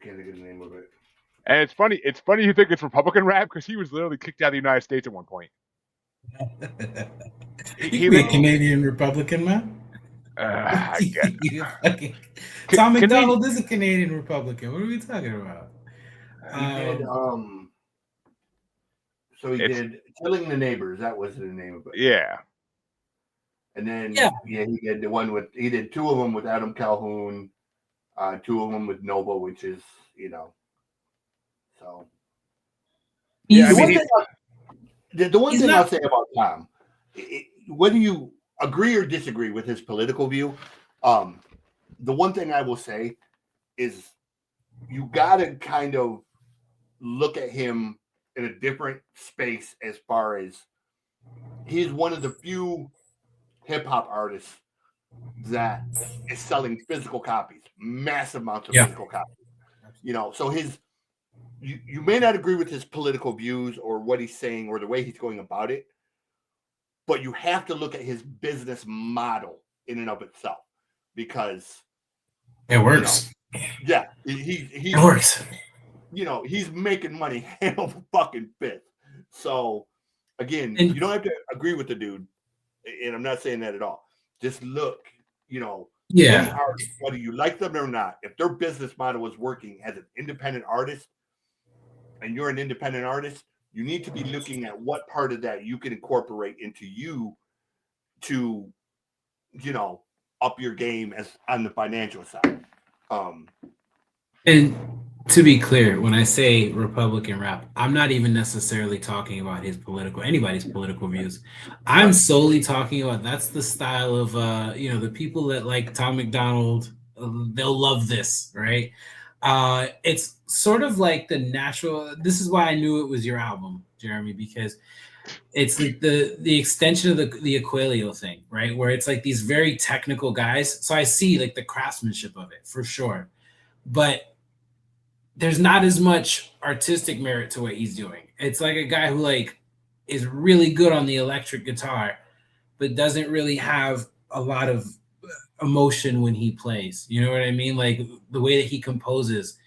can't think of the name of it. And it's funny. It's funny you think it's Republican rap because he was literally kicked out of the United States at one point. He be a Canadian Republican, man. I guess. Tom McDonald is a Canadian Republican. What are we talking about? He did so he did Killing the Neighbors. That was the name of it. Yeah. And then he did the one with he did two of them with Adam Calhoun, two of them with Nova, which is so. Yeah, The one thing I'll say about Tom, whether you agree or disagree with his political view, the one thing I will say is you got to kind of look at him in a different space as far as he's one of the few hip hop artists that is selling physical copies, massive amounts of physical copies. So you may not agree with his political views or what he's saying or the way he's going about it, but you have to look at his business model in and of itself because it works. It works. He's making money hand over fucking fist. So again, you don't have to agree with the dude, and I'm not saying that at all. Just look, any artist, whether you like them or not, if their business model is working as an independent artist, and you're an independent artist, you need to be looking at what part of that you can incorporate into you to, up your game as on the financial side. And to be clear, when I say Republican rap, I'm not even necessarily talking about anybody's political views. I'm solely talking about that's the style of the people that like Tom McDonald, they'll love this, right? It's sort of like the natural. This is why I knew it was your album, Jeremy, because it's like the extension of the Aquilio thing, right? Where it's like these very technical guys. So I see like the craftsmanship of it for sure, but there's not as much artistic merit to what he's doing. It's like a guy who like is really good on the electric guitar, but doesn't really have a lot of emotion when he plays. You know what I mean? Like the way that he composes.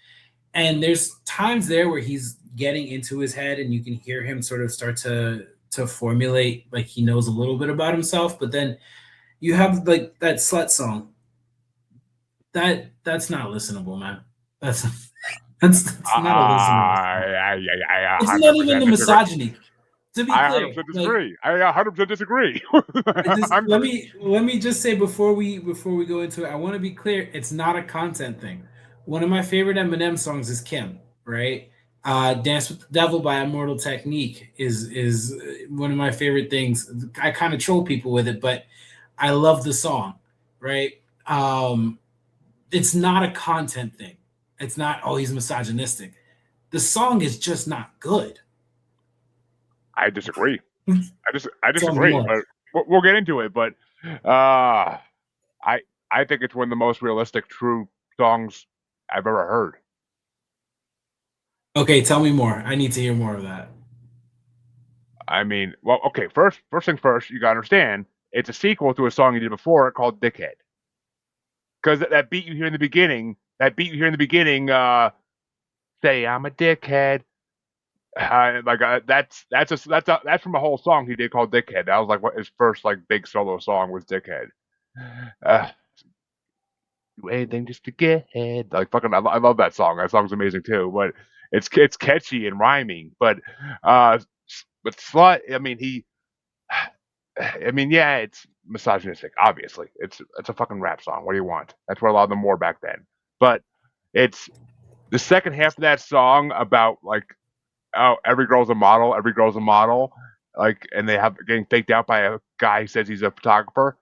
And there's times there where he's getting into his head and you can hear him sort of start to formulate like he knows a little bit about himself, but then you have like that Slut song. That's not listenable, man. That's not a listenable. It's not even the misogyny. To be I clear, 100% disagree. I 100% disagree. Let me just say before we go into it, I want to be clear. It's not a content thing. One of my favorite Eminem songs is Kim, right? "Dance with the Devil" by Immortal Technique is one of my favorite things. I kind of troll people with it, but I love the song, right? It's not a content thing. It's not, oh, he's misogynistic. The song is just not good. I disagree. I disagree, but we'll get into it. But I think it's one of the most realistic, true songs I've ever heard. Okay, tell me more. I need to hear more of that. I mean, well, okay. First things first, you gotta understand, it's a sequel to a song he did before called "Dickhead." Because that beat you hear in the beginning, say I'm a dickhead. That's from a whole song he did called "Dickhead." That was like what his first like big solo song was, "Dickhead." Do anything just to get head. Like fucking, I love that song. That song's amazing too. But it's catchy and rhyming. But Slut, yeah, it's misogynistic. Obviously, it's a fucking rap song. What do you want? That's what allowed them more back then. But it's the second half of that song about like, oh, every girl's a model, like, and they have getting faked out by a guy who says he's a photographer.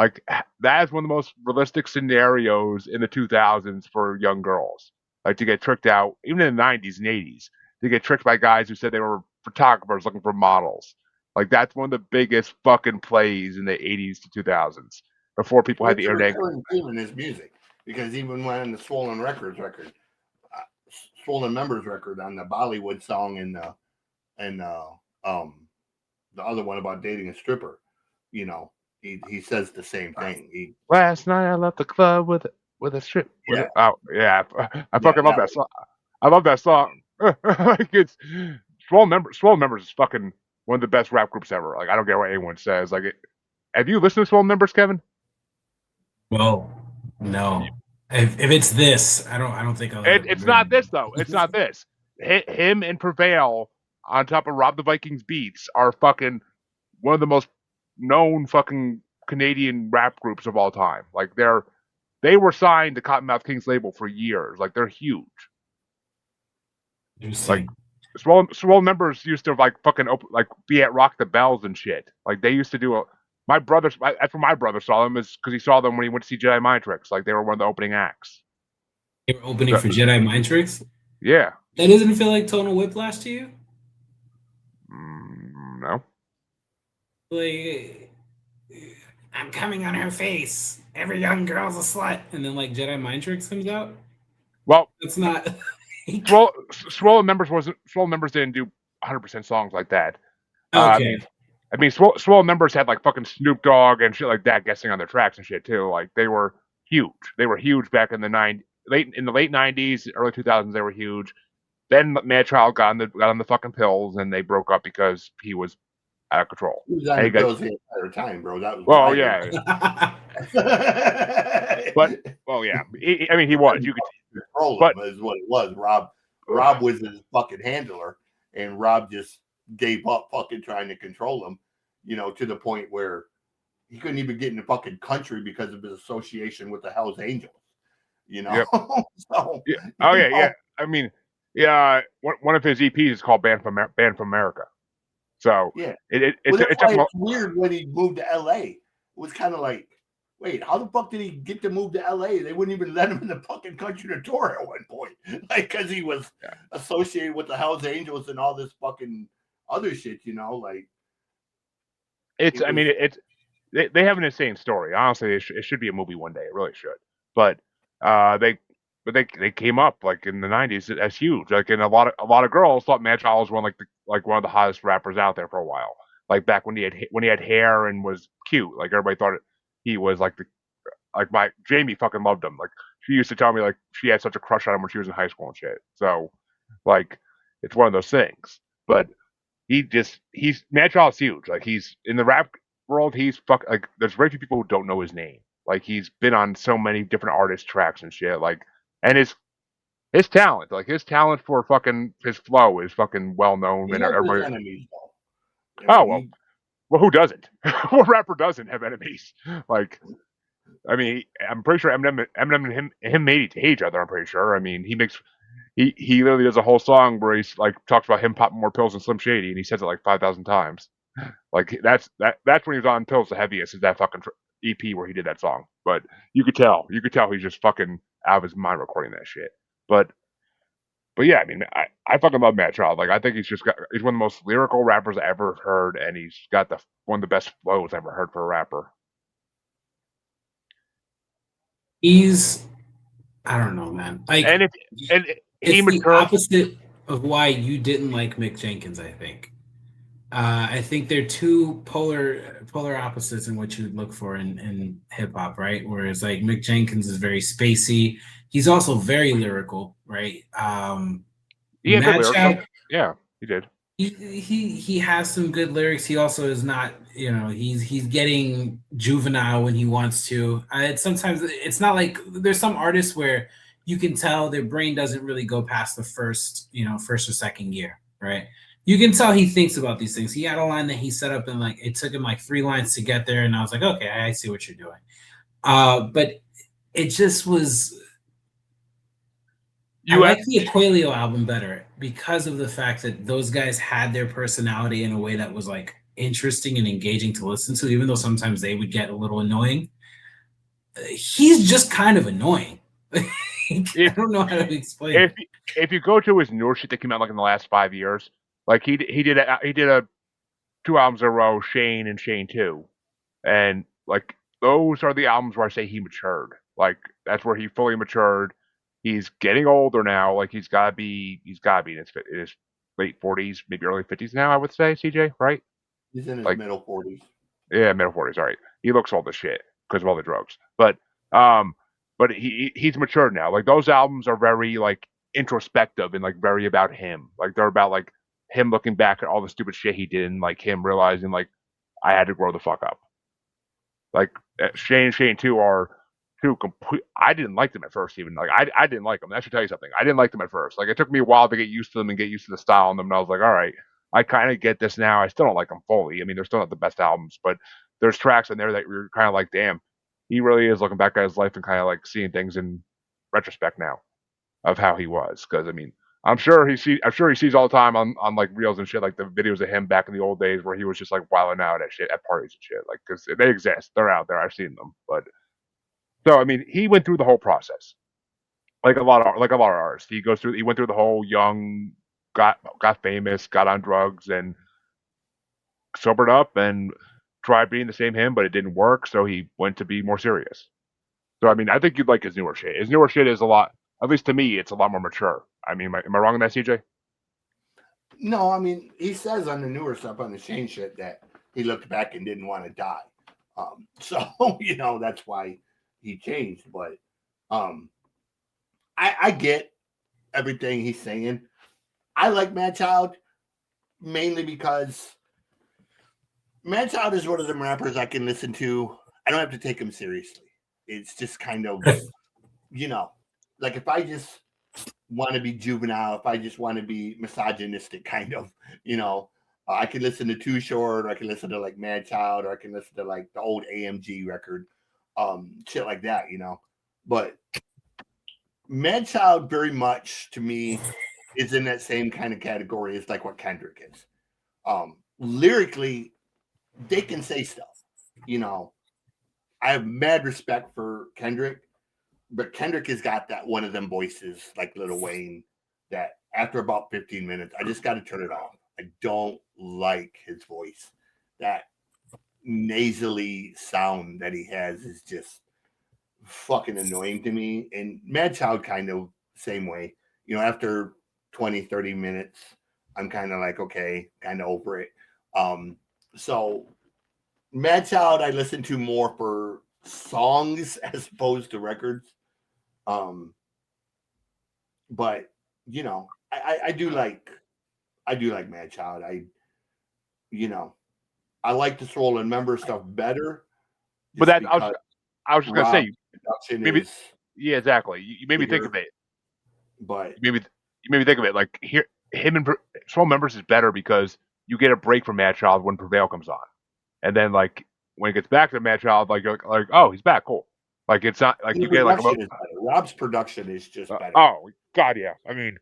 Like that is one of the most realistic scenarios in the 2000s for young girls. Like to get tricked out, even in the 90s and 80s, to get tricked by guys who said they were photographers looking for models. Like that's one of the biggest fucking plays in the 80s to 2000s before people had It's the a internet. recurring theme in his music because even when the Swollen Records record, Swollen Members record on the Bollywood song and the other one about dating a stripper, you know, he says the same thing. Last night I left the club with a strip. Yeah, Oh yeah, I yeah, fucking love that song. I love that song. Like it's Swole Members is fucking one of the best rap groups ever. Like I don't care what anyone says. Like, have you listened to Swole Members, Kevin? Well, no. If it's this, I don't think I'll ever. It's not this though. It's not this. Him and Prevail on top of Rob the Vikings beats are fucking one of the most known fucking Canadian rap groups of all time. Like they were signed to Cottonmouth Kings label for years. Like they're huge. Like Swole Members used to like fucking be at Rock the Bells and shit. Like they used to do that's where my brother saw them, is because he saw them when he went to see Jedi Mind Tricks. Like they were one of the opening acts. They were opening for Jedi Mind Tricks? Yeah. That doesn't feel like tonal whiplash to you? No. Like, I'm coming on her face. Every young girl's a slut. And then like Jedi Mind Tricks comes out? Well, it's not. Swole Members didn't do 100% songs like that. Okay. I mean, Swole Members had like fucking Snoop Dogg and shit like that guessing on their tracks and shit too. Like they were huge. They were huge back in the late 90s, early 2000s. They were huge. Then Mad Child got on the fucking pills and they broke up because he was out of control. He was on the pills the entire time, bro. That was yeah. But yeah, I mean he was. You could control him is what it was. Rob was his fucking handler, and Rob just gave up fucking trying to control him, you know, to the point where he couldn't even get in the fucking country because of his association with the Hells Angels, you know. Yep. So, yeah. Oh yeah, yeah. I mean, yeah. One of his EPs is called "Banned from America." So yeah, it's weird when he moved to LA. It was kind of like, wait, how the fuck did he get to move to LA? They wouldn't even let him in the fucking country to tour at one point, like because he was associated with the Hells Angels and all this fucking other shit, you know, like they have an insane story. Honestly, it should be a movie one day. It really should. But they came up like in the 90s as huge. Like, and a lot of girls thought Mad Child was one of the hottest rappers out there for a while. Like back when he had hair and was cute. Like everybody thought he was like my Jamie fucking loved him. Like she used to tell me like she had such a crush on him when she was in high school and shit. So like it's one of those things. But Mad Child's huge. Like he's in the rap world. Like there's very few people who don't know his name. Like he's been on so many different artist tracks and shit. Like, and his talent, like his talent for fucking his flow is fucking well known. And everybody. Enemies, well, who doesn't? What rapper doesn't have enemies? Like, I mean, I'm pretty sure Eminem and him hate each other. I'm pretty sure. I mean, he literally does a whole song where he's like talks about him popping more pills than Slim Shady, and he says it like 5,000 times. Like that's when he was on pills the heaviest, is that fucking EP where he did that song. But you could tell he's just fucking out of his mind recording that shit. But yeah, I mean, I fucking love Mad Child. Like I think he's one of the most lyrical rappers I ever heard, and he's got one of the best flows I ever heard for a rapper. I don't know, man. Like, it's the opposite of why you didn't like Mick Jenkins, I think. I think they're two polar opposites in what you would look for in hip hop, right? Whereas like Mick Jenkins is very spacey. He's also very lyrical, right? Yeah, he did. He has some good lyrics. He also is not, you know, he's getting juvenile when he wants to. Sometimes it's not like there's some artists where you can tell their brain doesn't really go past the first or second year, right? You can tell he thinks about these things. He had a line that he set up and like it took him like 3 lines to get there, and I was like, okay, I see what you're doing. But it just was. I like the Aquelio album better because of the fact that those guys had their personality in a way that was like interesting and engaging to listen to, even though sometimes they would get a little annoying. He's just kind of annoying. I don't know how to explain if it. if you go to his newer shit that came out like in the last 5 years, like he did a 2 albums in a row, Shane and Shane 2, and like those are the albums where I say he matured. Like that's where he fully matured. He's getting older now. Like he's gotta be in his late 40s, maybe early 50s now. I would say CJ, right? He's in his Like middle 40s. yeah, middle 40s. All right, he looks old as shit because of all the drugs, um, but he's matured now. Like those albums are very like introspective and like very about him. Like they're about like him looking back at all the stupid shit he did and like him realizing like I had to grow the fuck up. Like Shane and Shane 2 are two complete. I didn't like them at first, even like I didn't like them. That should tell you something. I didn't like them at first. Like it took me a while to get used to them and get used to the style on them. And I was like, all right, I kind of get this now. I still don't like them fully. I mean, they're still not the best albums, but there's tracks in there that you're kind of like, damn, he really is looking back at his life and kind of like seeing things in retrospect now of how he was. Because I mean, I'm sure he sees all the time on like reels and shit, like the videos of him back in the old days where he was just like wilding out at shit at parties and shit. Like because they exist, they're out there. I've seen them, but so I mean, he went through the whole process like a lot of artists. He went through the whole young, got famous, got on drugs, and sobered up and tried being the same him, but it didn't work. So he went to be more serious. So I mean, I think you'd like his newer shit. His newer shit is a lot, at least to me, it's a lot more mature. I mean, am I wrong in that, CJ? No, I mean, he says on the newer stuff on the Shane shit that he looked back and didn't want to die. So that's why he changed. But I get everything he's saying. I like Madchild mainly because Madchild is one of them rappers I can listen to. I don't have to take him seriously. It's just kind of, like if I just want to be juvenile, if I just want to be misogynistic, kind of, I can listen to Too Short, or I can listen to like Madchild, or I can listen to like the old AMG record, shit like that, But Madchild very much to me is in that same kind of category as like what Kendrick is. Lyrically, they can say stuff. I have mad respect for Kendrick, but Kendrick has got that one of them voices like Lil Wayne that after about 15 minutes, I just got to turn it off. I don't like his voice. That nasally sound that he has is just fucking annoying to me. And Madchild kind of same way. After 20, 30 minutes, I'm kind of like, okay, kind of over it. So Madchild I listen to more for songs as opposed to records. But I do like Madchild. I like the Soul and Member stuff better But just that because I was just gonna Rob say production maybe is yeah exactly. You made me think bigger, of it. but You made me think of it. Like here, him and Small Members is better because you get a break from Mad Child when Prevail comes on, and then like when it gets back to Mad Child, like you're like oh he's back, cool. Like it's not like the you get like production is better. Rob's production is just better. oh god yeah. I mean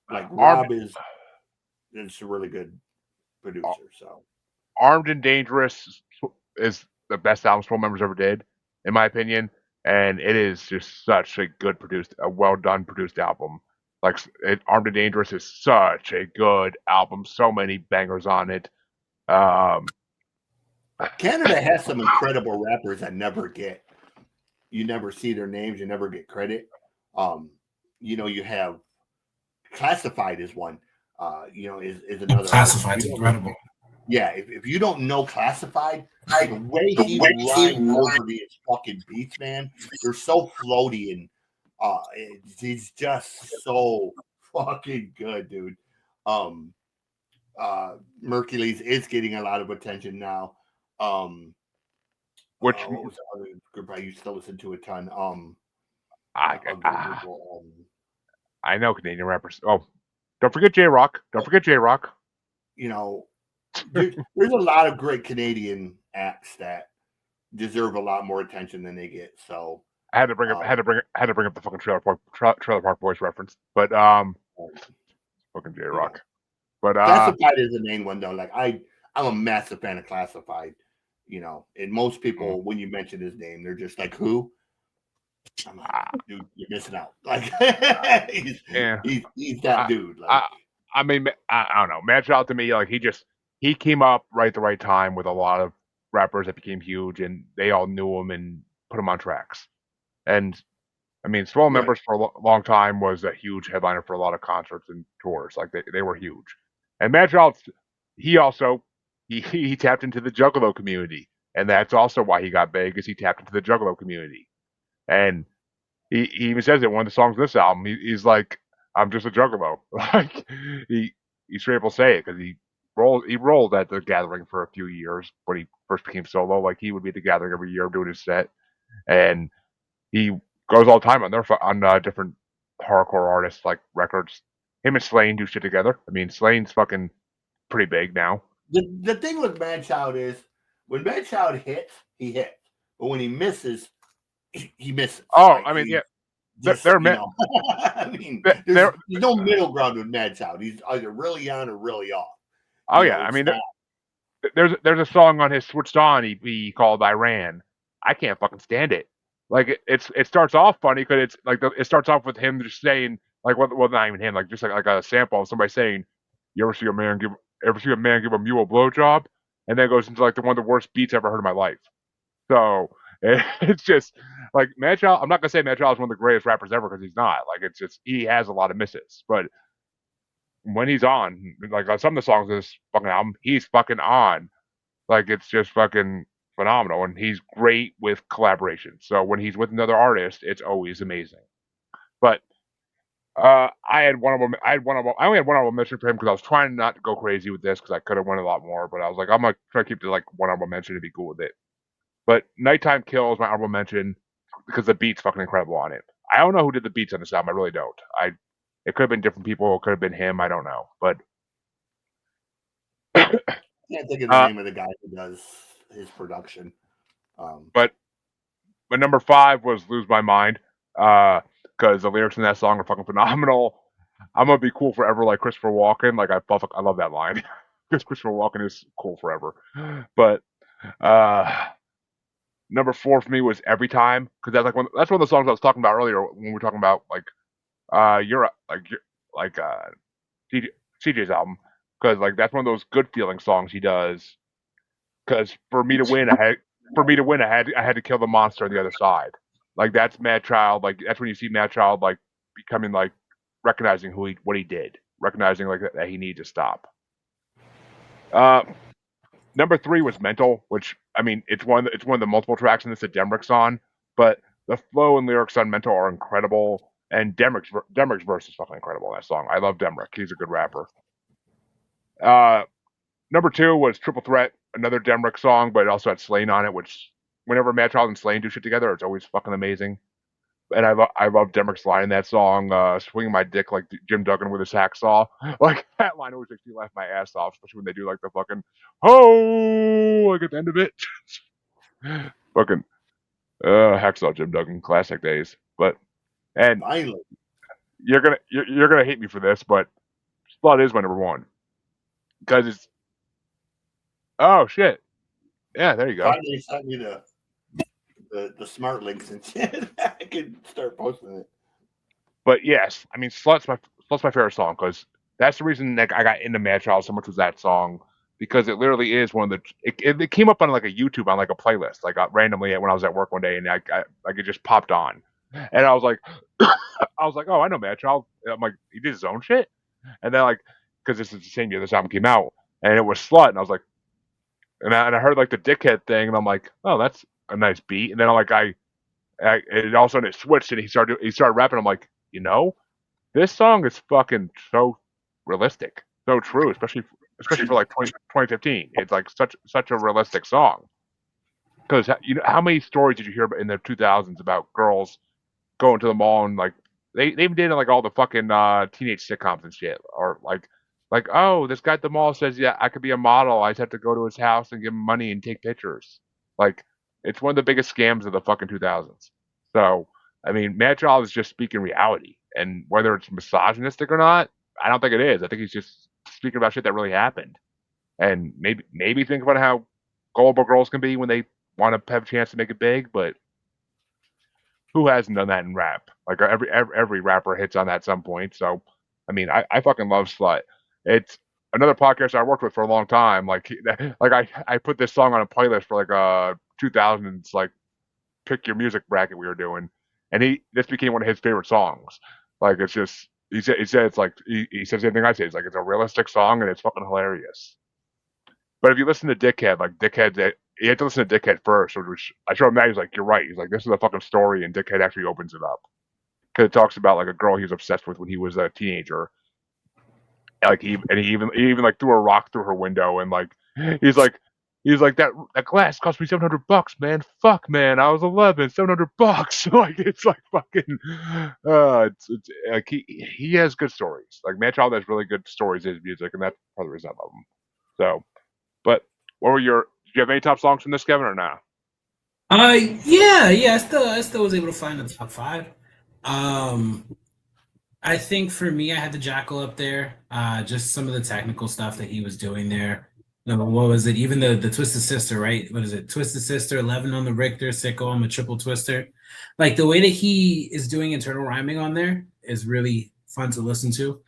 Like armed Rob is a really good producer. So Armed and Dangerous is the best album Small Members ever did, in my opinion, and it is just such a good produced, a well done produced album. Like Armed and Dangerous is such a good album, so many bangers on it. Um, Canada has some incredible rappers that you never see their names, you never get credit. You have Classified is one. Is another artist. Classified's incredible. Yeah, if you don't know Classified, the way he rhymes over these fucking beats, man, they're so floaty and he's just so fucking good, dude. Mercules is getting a lot of attention now. which What was the other group I used to listen to a ton? I, Group, I know Canadian rappers. Oh, don't forget J Rock. Don't forget J Rock. There's a lot of great Canadian acts that deserve a lot more attention than they get. So I had to bring up the fucking Trailer Park Boys reference, but fucking J Rock. But Classified is the main one though. Like I I'm a massive fan of Classified. And most people, when you mention his name, they're just like, "Who?" I'm like, "Dude, you're missing out." Like, he's Yeah, he's that I, dude. Like, I, I mean, I don't know. Mad Child to me, like he came up right at the right time with a lot of rappers that became huge, and they all knew him and put him on tracks. And I mean, Swell right. Members for a long time was a huge headliner for a lot of concerts and tours. Like they were huge. And Mad Child, he also he tapped into the Juggalo community, and that's also why he got big, is he tapped into the Juggalo community. And he even says it in one of the songs on this album. He's like, "I'm just a Juggalo." Like he he straight up will say it because he rolled at the Gathering for a few years when he first became solo. Like he would be at the Gathering every year doing his set, and he goes all the time on different hardcore artists like records. Him and Slane do shit together. I mean, Slane's fucking pretty big now. The thing with Mad Child is when Mad Child hits, he hits, but when he misses, he misses. Oh, Like I mean, he yeah, just, they're meant. I mean, They're there's no middle ground with Mad Child. He's either really on or really off. oh yeah, I It's mean, not. there's a song on his Switched On EP called Iran. I can't fucking stand it. Like it starts off funny because it's like it starts off with him just saying like well not even him like just like a sample of somebody saying you ever see a man give a mule a blowjob, and then it goes into like one of the worst beats I ever heard in my life. So it's just like Mad Child. I'm not gonna say Mad Child is one of the greatest rappers ever because he's not. Like it's just he has a lot of misses, but when he's on, like on some of the songs of this fucking album, he's fucking on. Like it's just fucking phenomenal, and he's great with collaboration. So when he's with another artist, it's always amazing. But I had one of them. I had one of them. I only had one honorable mention for him because I was trying not to go crazy with this because I could have went a lot more. But I was like, I'm gonna try to keep to like one honorable mention to be cool with it. But Nighttime Kill is my honorable mention because the beat's fucking incredible on it. I don't know who did the beats on this album. I really don't. It could have been different people. It could have been him. I don't know. But Can't think of the uh, name of the guy who does his production. but number 5 was Lose My Mind because the lyrics in that song are fucking phenomenal. I'm gonna be cool forever like Christopher Walken. Like I love that line because Christopher Walken is cool forever. But uh, number 4 for me was Every Time because that's one of the songs I was talking about earlier when we were talking about like you're like CJ, CJ's album because like that's one of those good feeling songs he does. Because I had to kill the monster on the other side. Like that's Mad Child. Like that's when you see Mad Child like becoming like recognizing what he did, recognizing like that he needed to stop. Uh, Number 3 was Mental, which I mean it's one of the multiple tracks in this that Demrick's on, but the flow and lyrics on Mental are incredible, and Demrick's verse is fucking incredible in that song. I love Demrick. He's a good rapper. Uh, Number 2 was Triple Threat, another Demrick song, but it also had Slane on it, which whenever Mad Child and Slane do shit together, it's always fucking amazing. And I love Demrick's line in that song, swinging my dick like Jim Duggan with his hacksaw. Like, that line always makes me laugh my ass off, especially when they do like the fucking, oh, like at the end of it. Fucking, hacksaw Jim Duggan, classic days. But, and Finally, you're gonna hate me for this, but Blood is my number 1. Because it's, oh shit. Yeah, there you go. finally sent me the smart links and shit. I can start posting it. But yes, I mean, Slut's my favorite song because that's the reason that I got into Mad Child so much was that song because it literally is one of the it came up on like a YouTube on like a playlist like randomly when I was at work one day and I like it just popped on and I was like oh I know Mad Child. I'm like he did his own shit and then like because this is the same year this album came out and it was Slut and I was like and I heard like the dickhead thing and I'm like oh that's a nice beat and then and all of a sudden it switched and he started rapping. I'm like, this song is fucking so realistic, so true, especially for like 2015. It's like such a realistic song. Because how many stories did you hear in the 2000s about girls going to the mall and like they even did like all the fucking teenage sitcoms and shit, or like oh this guy at the mall says yeah I could be a model. I just have to go to his house and give him money and take pictures. Like it's one of the biggest scams of the fucking 2000s. So I mean, Mad Child is just speaking reality, and whether it's misogynistic or not, I don't think it is. I think he's just speaking about shit that really happened. and maybe think about how gullible girls can be when they want to have a chance to make it big. But who hasn't done that in rap? Like every rapper hits on that at some point. So, I mean, I fucking love Slut. It's another podcast I worked with for a long time. Like I put this song on a playlist for like 2000s like pick your music bracket we were doing, and this became one of his favorite songs. Like it's just he said it's like he says everything I say. It's like it's a realistic song and it's fucking hilarious. But if you listen to Dickhead, like Dickhead, you have to listen to Dickhead first. Which I showed him that he's like, you're right. He's like, this is a fucking story, and Dickhead actually opens it up because it talks about like a girl he was obsessed with when he was a teenager. Like he even like threw a rock through her window, and like he's like that glass cost me $700, man. Fuck, man, I was 11, $700. Like it's like fucking, it's like he has good stories. Like Man Child has really good stories in his music, and that's part of the reason I love him. So, but what were your? Do you have any top songs from this, Kevin, or not? Yeah. I still was able to find the top five. Um, I think for me, I had the Jackal up there. Just some of the technical stuff that he was doing there. No, what was it? Even the Twisted Sister, right? What is it? Twisted Sister, 11 on the Richter, Sicko, I'm a triple twister. Like the way that he is doing internal rhyming on there is really fun to listen to.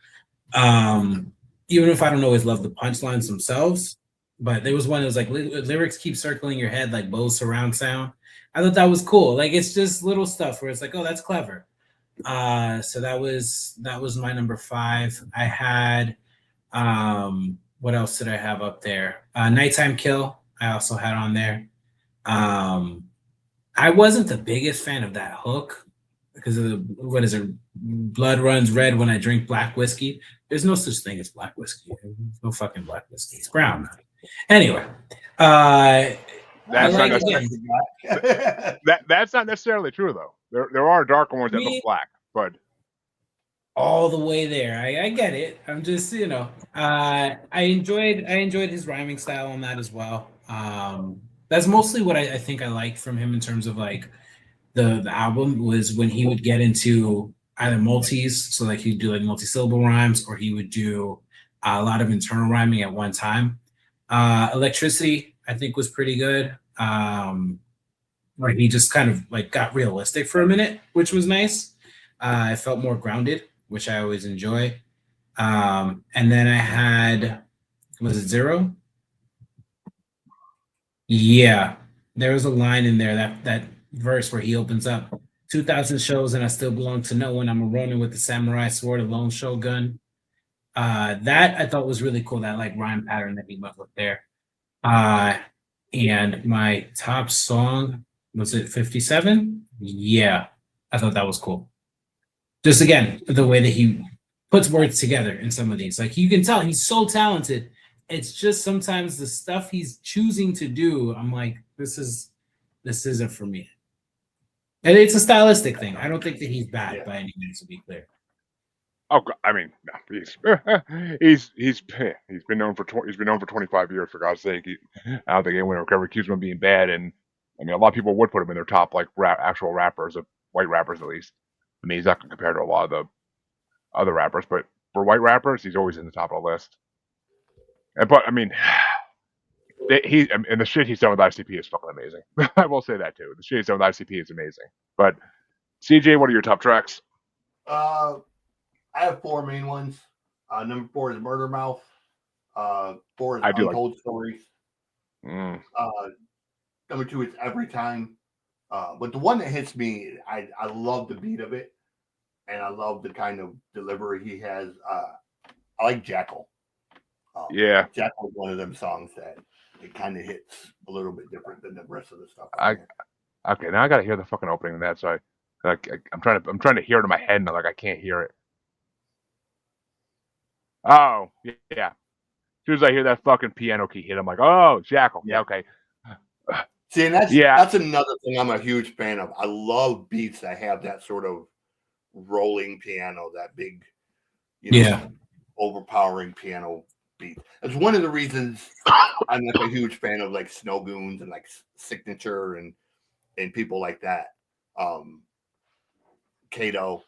Um, Even if I don't always love the punchlines themselves, but there was one that was like lyrics keep circling your head like Bose surround sound. I thought that was cool. Like it's just little stuff where it's like, oh, that's clever. So that was my number five. I had what else did I have up there? Nighttime Kill. I also had on there. Um, I wasn't the biggest fan of that hook because of the what is it? Blood runs red when I drink black whiskey. There's no such thing as black whiskey. There's no fucking black whiskey. It's brown. Anyway, I That's not like necessarily again. that's not necessarily true though. There are darker ones I that look mean, black, but all the way there. I get it. I'm just I enjoyed his rhyming style on that as well. That's mostly what I think I liked from him in terms of like the album was when he would get into either multis, so like he'd do like multi-syllable rhymes, or he would do a lot of internal rhyming at one time. Electricity, I think, was pretty good. Where he just kind of like got realistic for a minute, which was nice. I felt more grounded, which I always enjoy. And then I had, was it Zero? Yeah, there was a line in there that verse where he opens up 2,000 shows and I still belong to no one. I'm a Ronin with the samurai sword, a lone shogun. That I thought was really cool. That like rhyme pattern that he went with there. Uh, and my top song was it 57? Yeah, I thought that was cool. Just again, the way that he puts words together in some of these. Like you can tell he's so talented. It's just sometimes the stuff he's choosing to do, I'm like, this isn't for me. And it's a stylistic thing. I don't think that he's bad by any means, to be clear. oh, I mean, no, he's been known for 25 years for God's sake. I don't think anyone would ever accuse him of being bad, and I mean, a lot of people would put him in their top like actual rappers, white rappers at least. I mean, he's not compared to a lot of the other rappers, but for white rappers, he's always in the top of the list. But I mean, and the shit he's done with ICP is fucking amazing. I will say that too. The shit he's done with ICP is amazing. But CJ, what are your top tracks? I have four main ones. Number four is Murder Mouth. Four is I do like. Untold Stories. Mm, Number two is Every Time. But the one that hits me, I love the beat of it, and I love the kind of delivery he has. I like Jackal. yeah, Jackal is one of them songs that it kind of hits a little bit different than the rest of the stuff. I okay. Now I gotta hear the fucking opening of that. So I'm trying to hear it in my head, and like I can't hear it. Oh yeah. As soon as I hear that fucking piano key hit, I'm like, oh, Jackal. Yeah, okay. See, and Yeah, that's another thing I'm a huge fan of. I love beats that have that sort of rolling piano, that big, Yeah. overpowering piano beat. That's one of the reasons I'm like a huge fan of like Snow Goons and like Signature and people like that. Kato,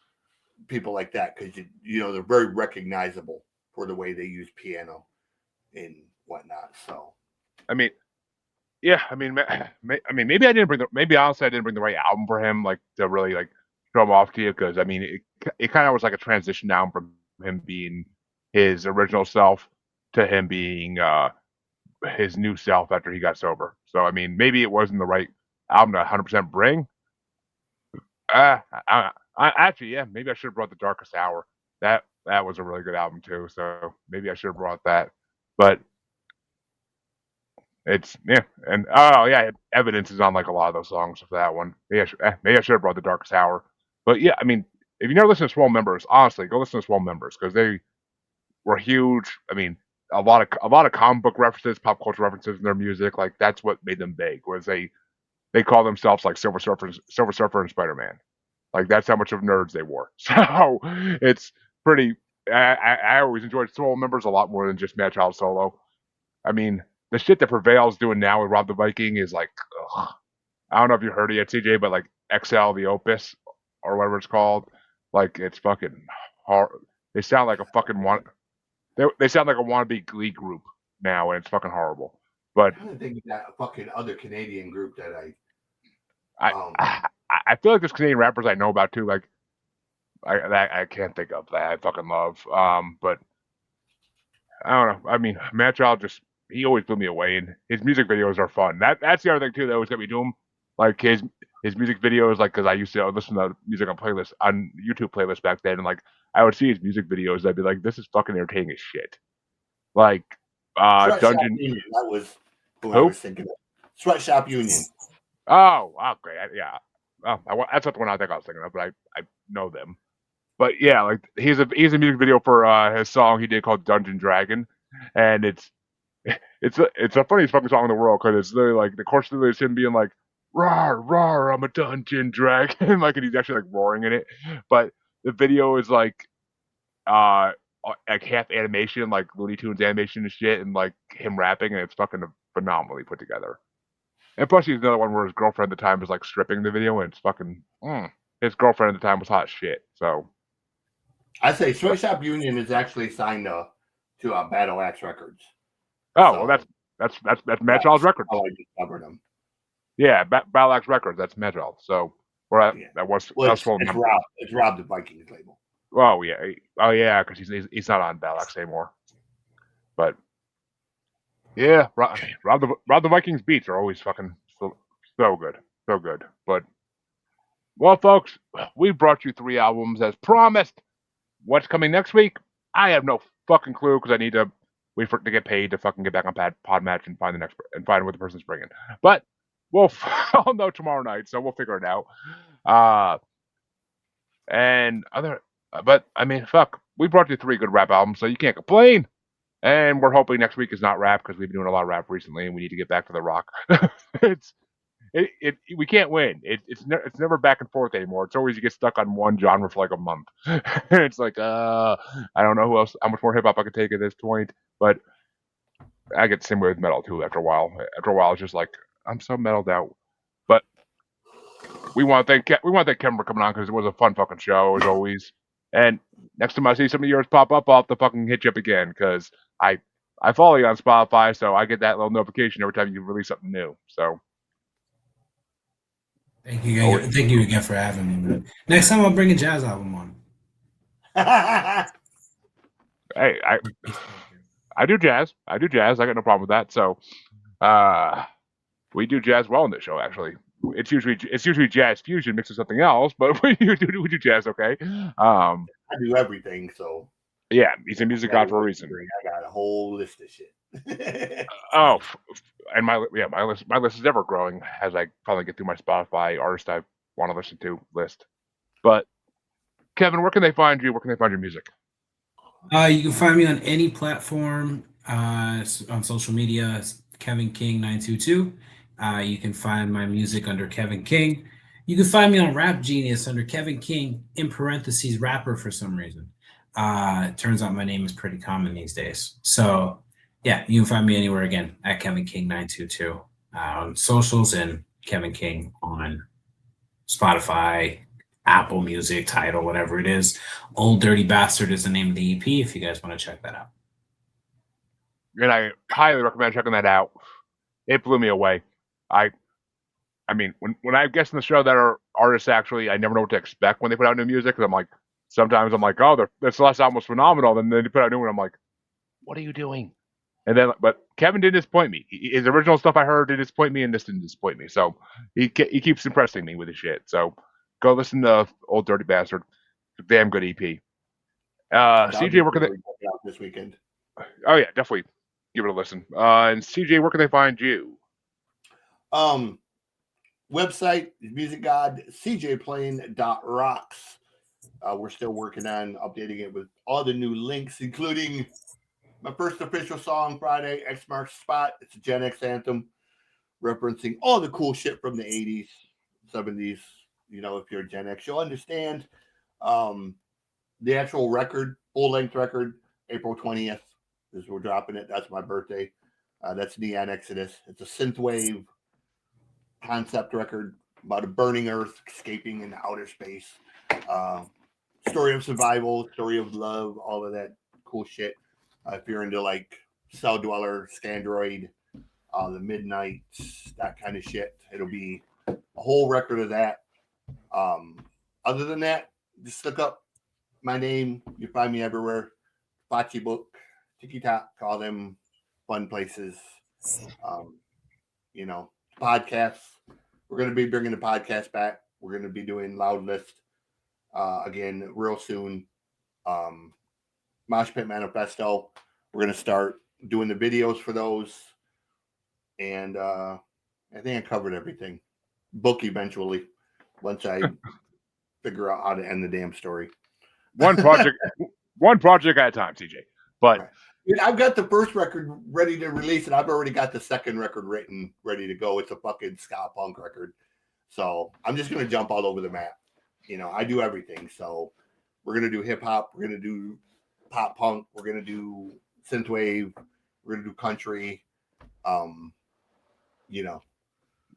people like that, because they're very recognizable for the way they use piano in whatnot. So, I mean, yeah, I mean, maybe honestly I didn't bring the right album for him, like to really like show him off to you, because I mean, it kind of was like a transition down from him being his original self to him being his new self after he got sober. So I mean, maybe it wasn't the right album to 100% bring. Uh, I, actually, yeah, maybe I should have brought The Darkest Hour. That was a really good album too. So maybe I should have brought that. But it's and oh yeah, Evidence is on like a lot of those songs for that one. Maybe I should have brought The Darkest Hour. But yeah, I mean, if you never listen to Swole Members, honestly, go listen to Swole Members because they were huge. I mean, a lot of comic book references, pop culture references in their music. Like that's what made them big. Was they call themselves like Silver Surfer, and Spider Man. Like that's how much of nerds they were. So it's pretty. I always enjoyed Soul Members a lot more than just Mad Child solo. I mean, the shit that Prevail's doing now with Rob the Viking is like, ugh. I don't know if you heard it yet, CJ, but like XL the Opus or whatever it's called, like it's fucking hard. They sound like a fucking They sound like a wannabe Glee group now, and it's fucking horrible. But I'm trying to think of that fucking other Canadian group that I feel like there's Canadian rappers I know about too. Like I can't think of that I fucking love. But I don't know. I mean, Matt Child he always blew me away, and his music videos are fun. That's the other thing too that always got me to him. Like his music videos, like because I used to listen to music on YouTube playlists back then, and like I would see his music videos, I'd be like, this is fucking entertaining as shit. Like Dungeon. Union, that was who I was thinking of. Sweatshop Union. Oh, okay, yeah. Oh, that's not the one I think I was thinking of, but I know them. But yeah, like he's a music video for his song he did called Dungeon Dragon, and it's the funniest fucking song in the world because it's literally like the chorus is him being like, "Rawr, rawr, I'm a dungeon dragon," like, and he's actually like roaring in it. But the video is like half animation, like Looney Tunes animation and shit, and like him rapping, and it's fucking phenomenally put together. And plus, he's another one where his girlfriend at the time was like stripping the video, and it's fucking. His girlfriend at the time was hot as shit. So, I say Sweatshop Union is actually signed to Battle Axe Records. Oh, so, well, that's Mad Child's records. Oh, I discovered them. Yeah, Battle Axe Records. That's Mad Child. So, that was it's Rob the Viking's label. Oh yeah, because he's not on Battle Axe anymore. But yeah, Rob the Vikings beats are always fucking so good, so good. But well, folks, we brought you 3 albums as promised. What's coming next week? I have no fucking clue because I need to wait for it to get paid to fucking get back on Podmatch and find what the person's bringing. But I'll know tomorrow night, so we'll figure it out. But I mean, fuck, we brought you 3 good rap albums, so you can't complain. And we're hoping next week is not rap because we've been doing a lot of rap recently, and we need to get back to the rock. We can't win. It's never back and forth anymore. It's always you get stuck on one genre for like a month. It's like I don't know how much more hip hop I could take at this point, but I get the same way with metal too. After a while, it's just like I'm so metaled out. But we want to thank Kevin for coming on because it was a fun fucking show as always. And next time I see some of yours pop up, I'll have to fucking hit you up again because I follow you on Spotify, so I get that little notification every time you release something new. So. Thank you again for having me, man. Next time I'll bring a jazz album on. Hey, I do jazz. I got no problem with that. So, we do jazz well in this show. Actually, it's usually jazz fusion mixed with something else, but we do jazz okay. I do everything. So yeah, he's a music god for a reason. I got a whole list of shit. And my list is ever growing as I probably get through my Spotify artist I want to listen to list. But Kevin, where can they find you? Where can they find your music? You can find me on any platform on social media. It's Kevin King 922. You can find my music under Kevin King. You can find me on Rap Genius under Kevin King in parentheses rapper for some reason. It turns out my name is pretty common these days. So yeah, you can find me anywhere again at Kevin King 922 on socials and Kevin King on Spotify, Apple Music, Tidal, whatever it is. Old Dirty Bastard is the name of the EP if you guys want to check that out. and I highly recommend checking that out. It blew me away. I mean, when I guess in the show that are artists actually, I never know what to expect when they put out new music. Cause I'm like, sometimes I'm like, oh, this last album was phenomenal. Then they put out new one. I'm like, what are you doing? And then, but Kevin didn't disappoint me. His original stuff I heard didn't disappoint me, and this didn't disappoint me. So he keeps impressing me with his shit. So go listen to Old Dirty Bastard. It's a damn good EP. CJ, where can they? Out this weekend. Oh yeah, definitely give it a listen. And CJ, where can they find you? Website Music God cjplane.rocks. We're still working on updating it with all the new links, including my first official song Friday, X Marks the Spot. It's a Gen X anthem referencing all the cool shit from the 80s, 70s. You know, if you're a Gen X, you'll understand. The actual record, full length record, April 20th is we're dropping it. That's my birthday. That's Neon Exodus. It's a synthwave concept record about a burning Earth escaping into outer space. Story of survival, story of love, all of that cool shit. If you're into like Cell Dweller, Scandroid, the Midnight, that kind of shit, it'll be a whole record of that. Other than that, just look up my name. You find me everywhere. Fachi Book, TikTok, all them fun places. You know, podcasts. We're going to be bringing the podcast back. We're going to be doing Loud List again real soon. Mosh Pit Manifesto. We're going to start doing the videos for those. And I think I covered everything. Book eventually once I figure out how to end the damn story. One project at a time, CJ. But I've got the first record ready to release, and I've already got the second record written, ready to go. It's a fucking ska punk record. So I'm just going to jump all over the map. You know, I do everything. So we're going to do hip hop. We're going to do pop punk. We're going to do synthwave. We're going to do country. You know.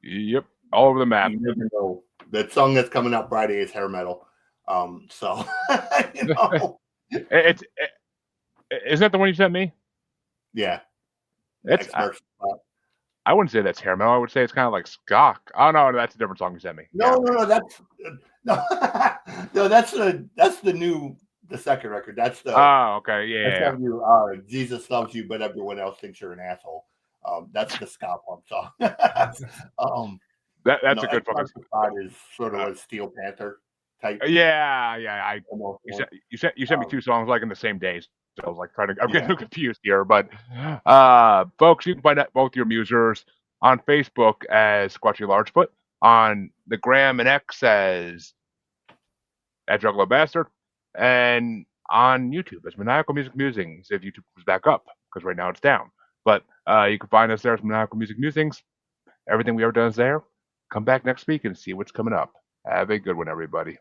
Yep. All over the map. You never know. The song that's coming out Friday is hair metal. So, you know. Isn't that the one you sent me? Yeah. I wouldn't say that's hair metal. I would say it's kind of like ska. Oh no, that's a different song you sent me. No, that's the second record. That's the okay, yeah. Jesus loves you, but everyone else thinks you're an asshole. That's the ska punk song. That's a good fucking song. Is sort of a Steel Panther type. Yeah. You sent me two songs like in the same days. So I was like I'm getting confused here. But folks, you can find both your musers on Facebook as Squatchy Largefoot, on the Gram and X as at Juggalo Bastard, and on YouTube as Maniacal Music Musings if YouTube was back up, because right now it's down. But you can find us there as Maniacal Music Musings. Everything we ever done is there. Come back next week and see what's coming up. Have a good one, everybody.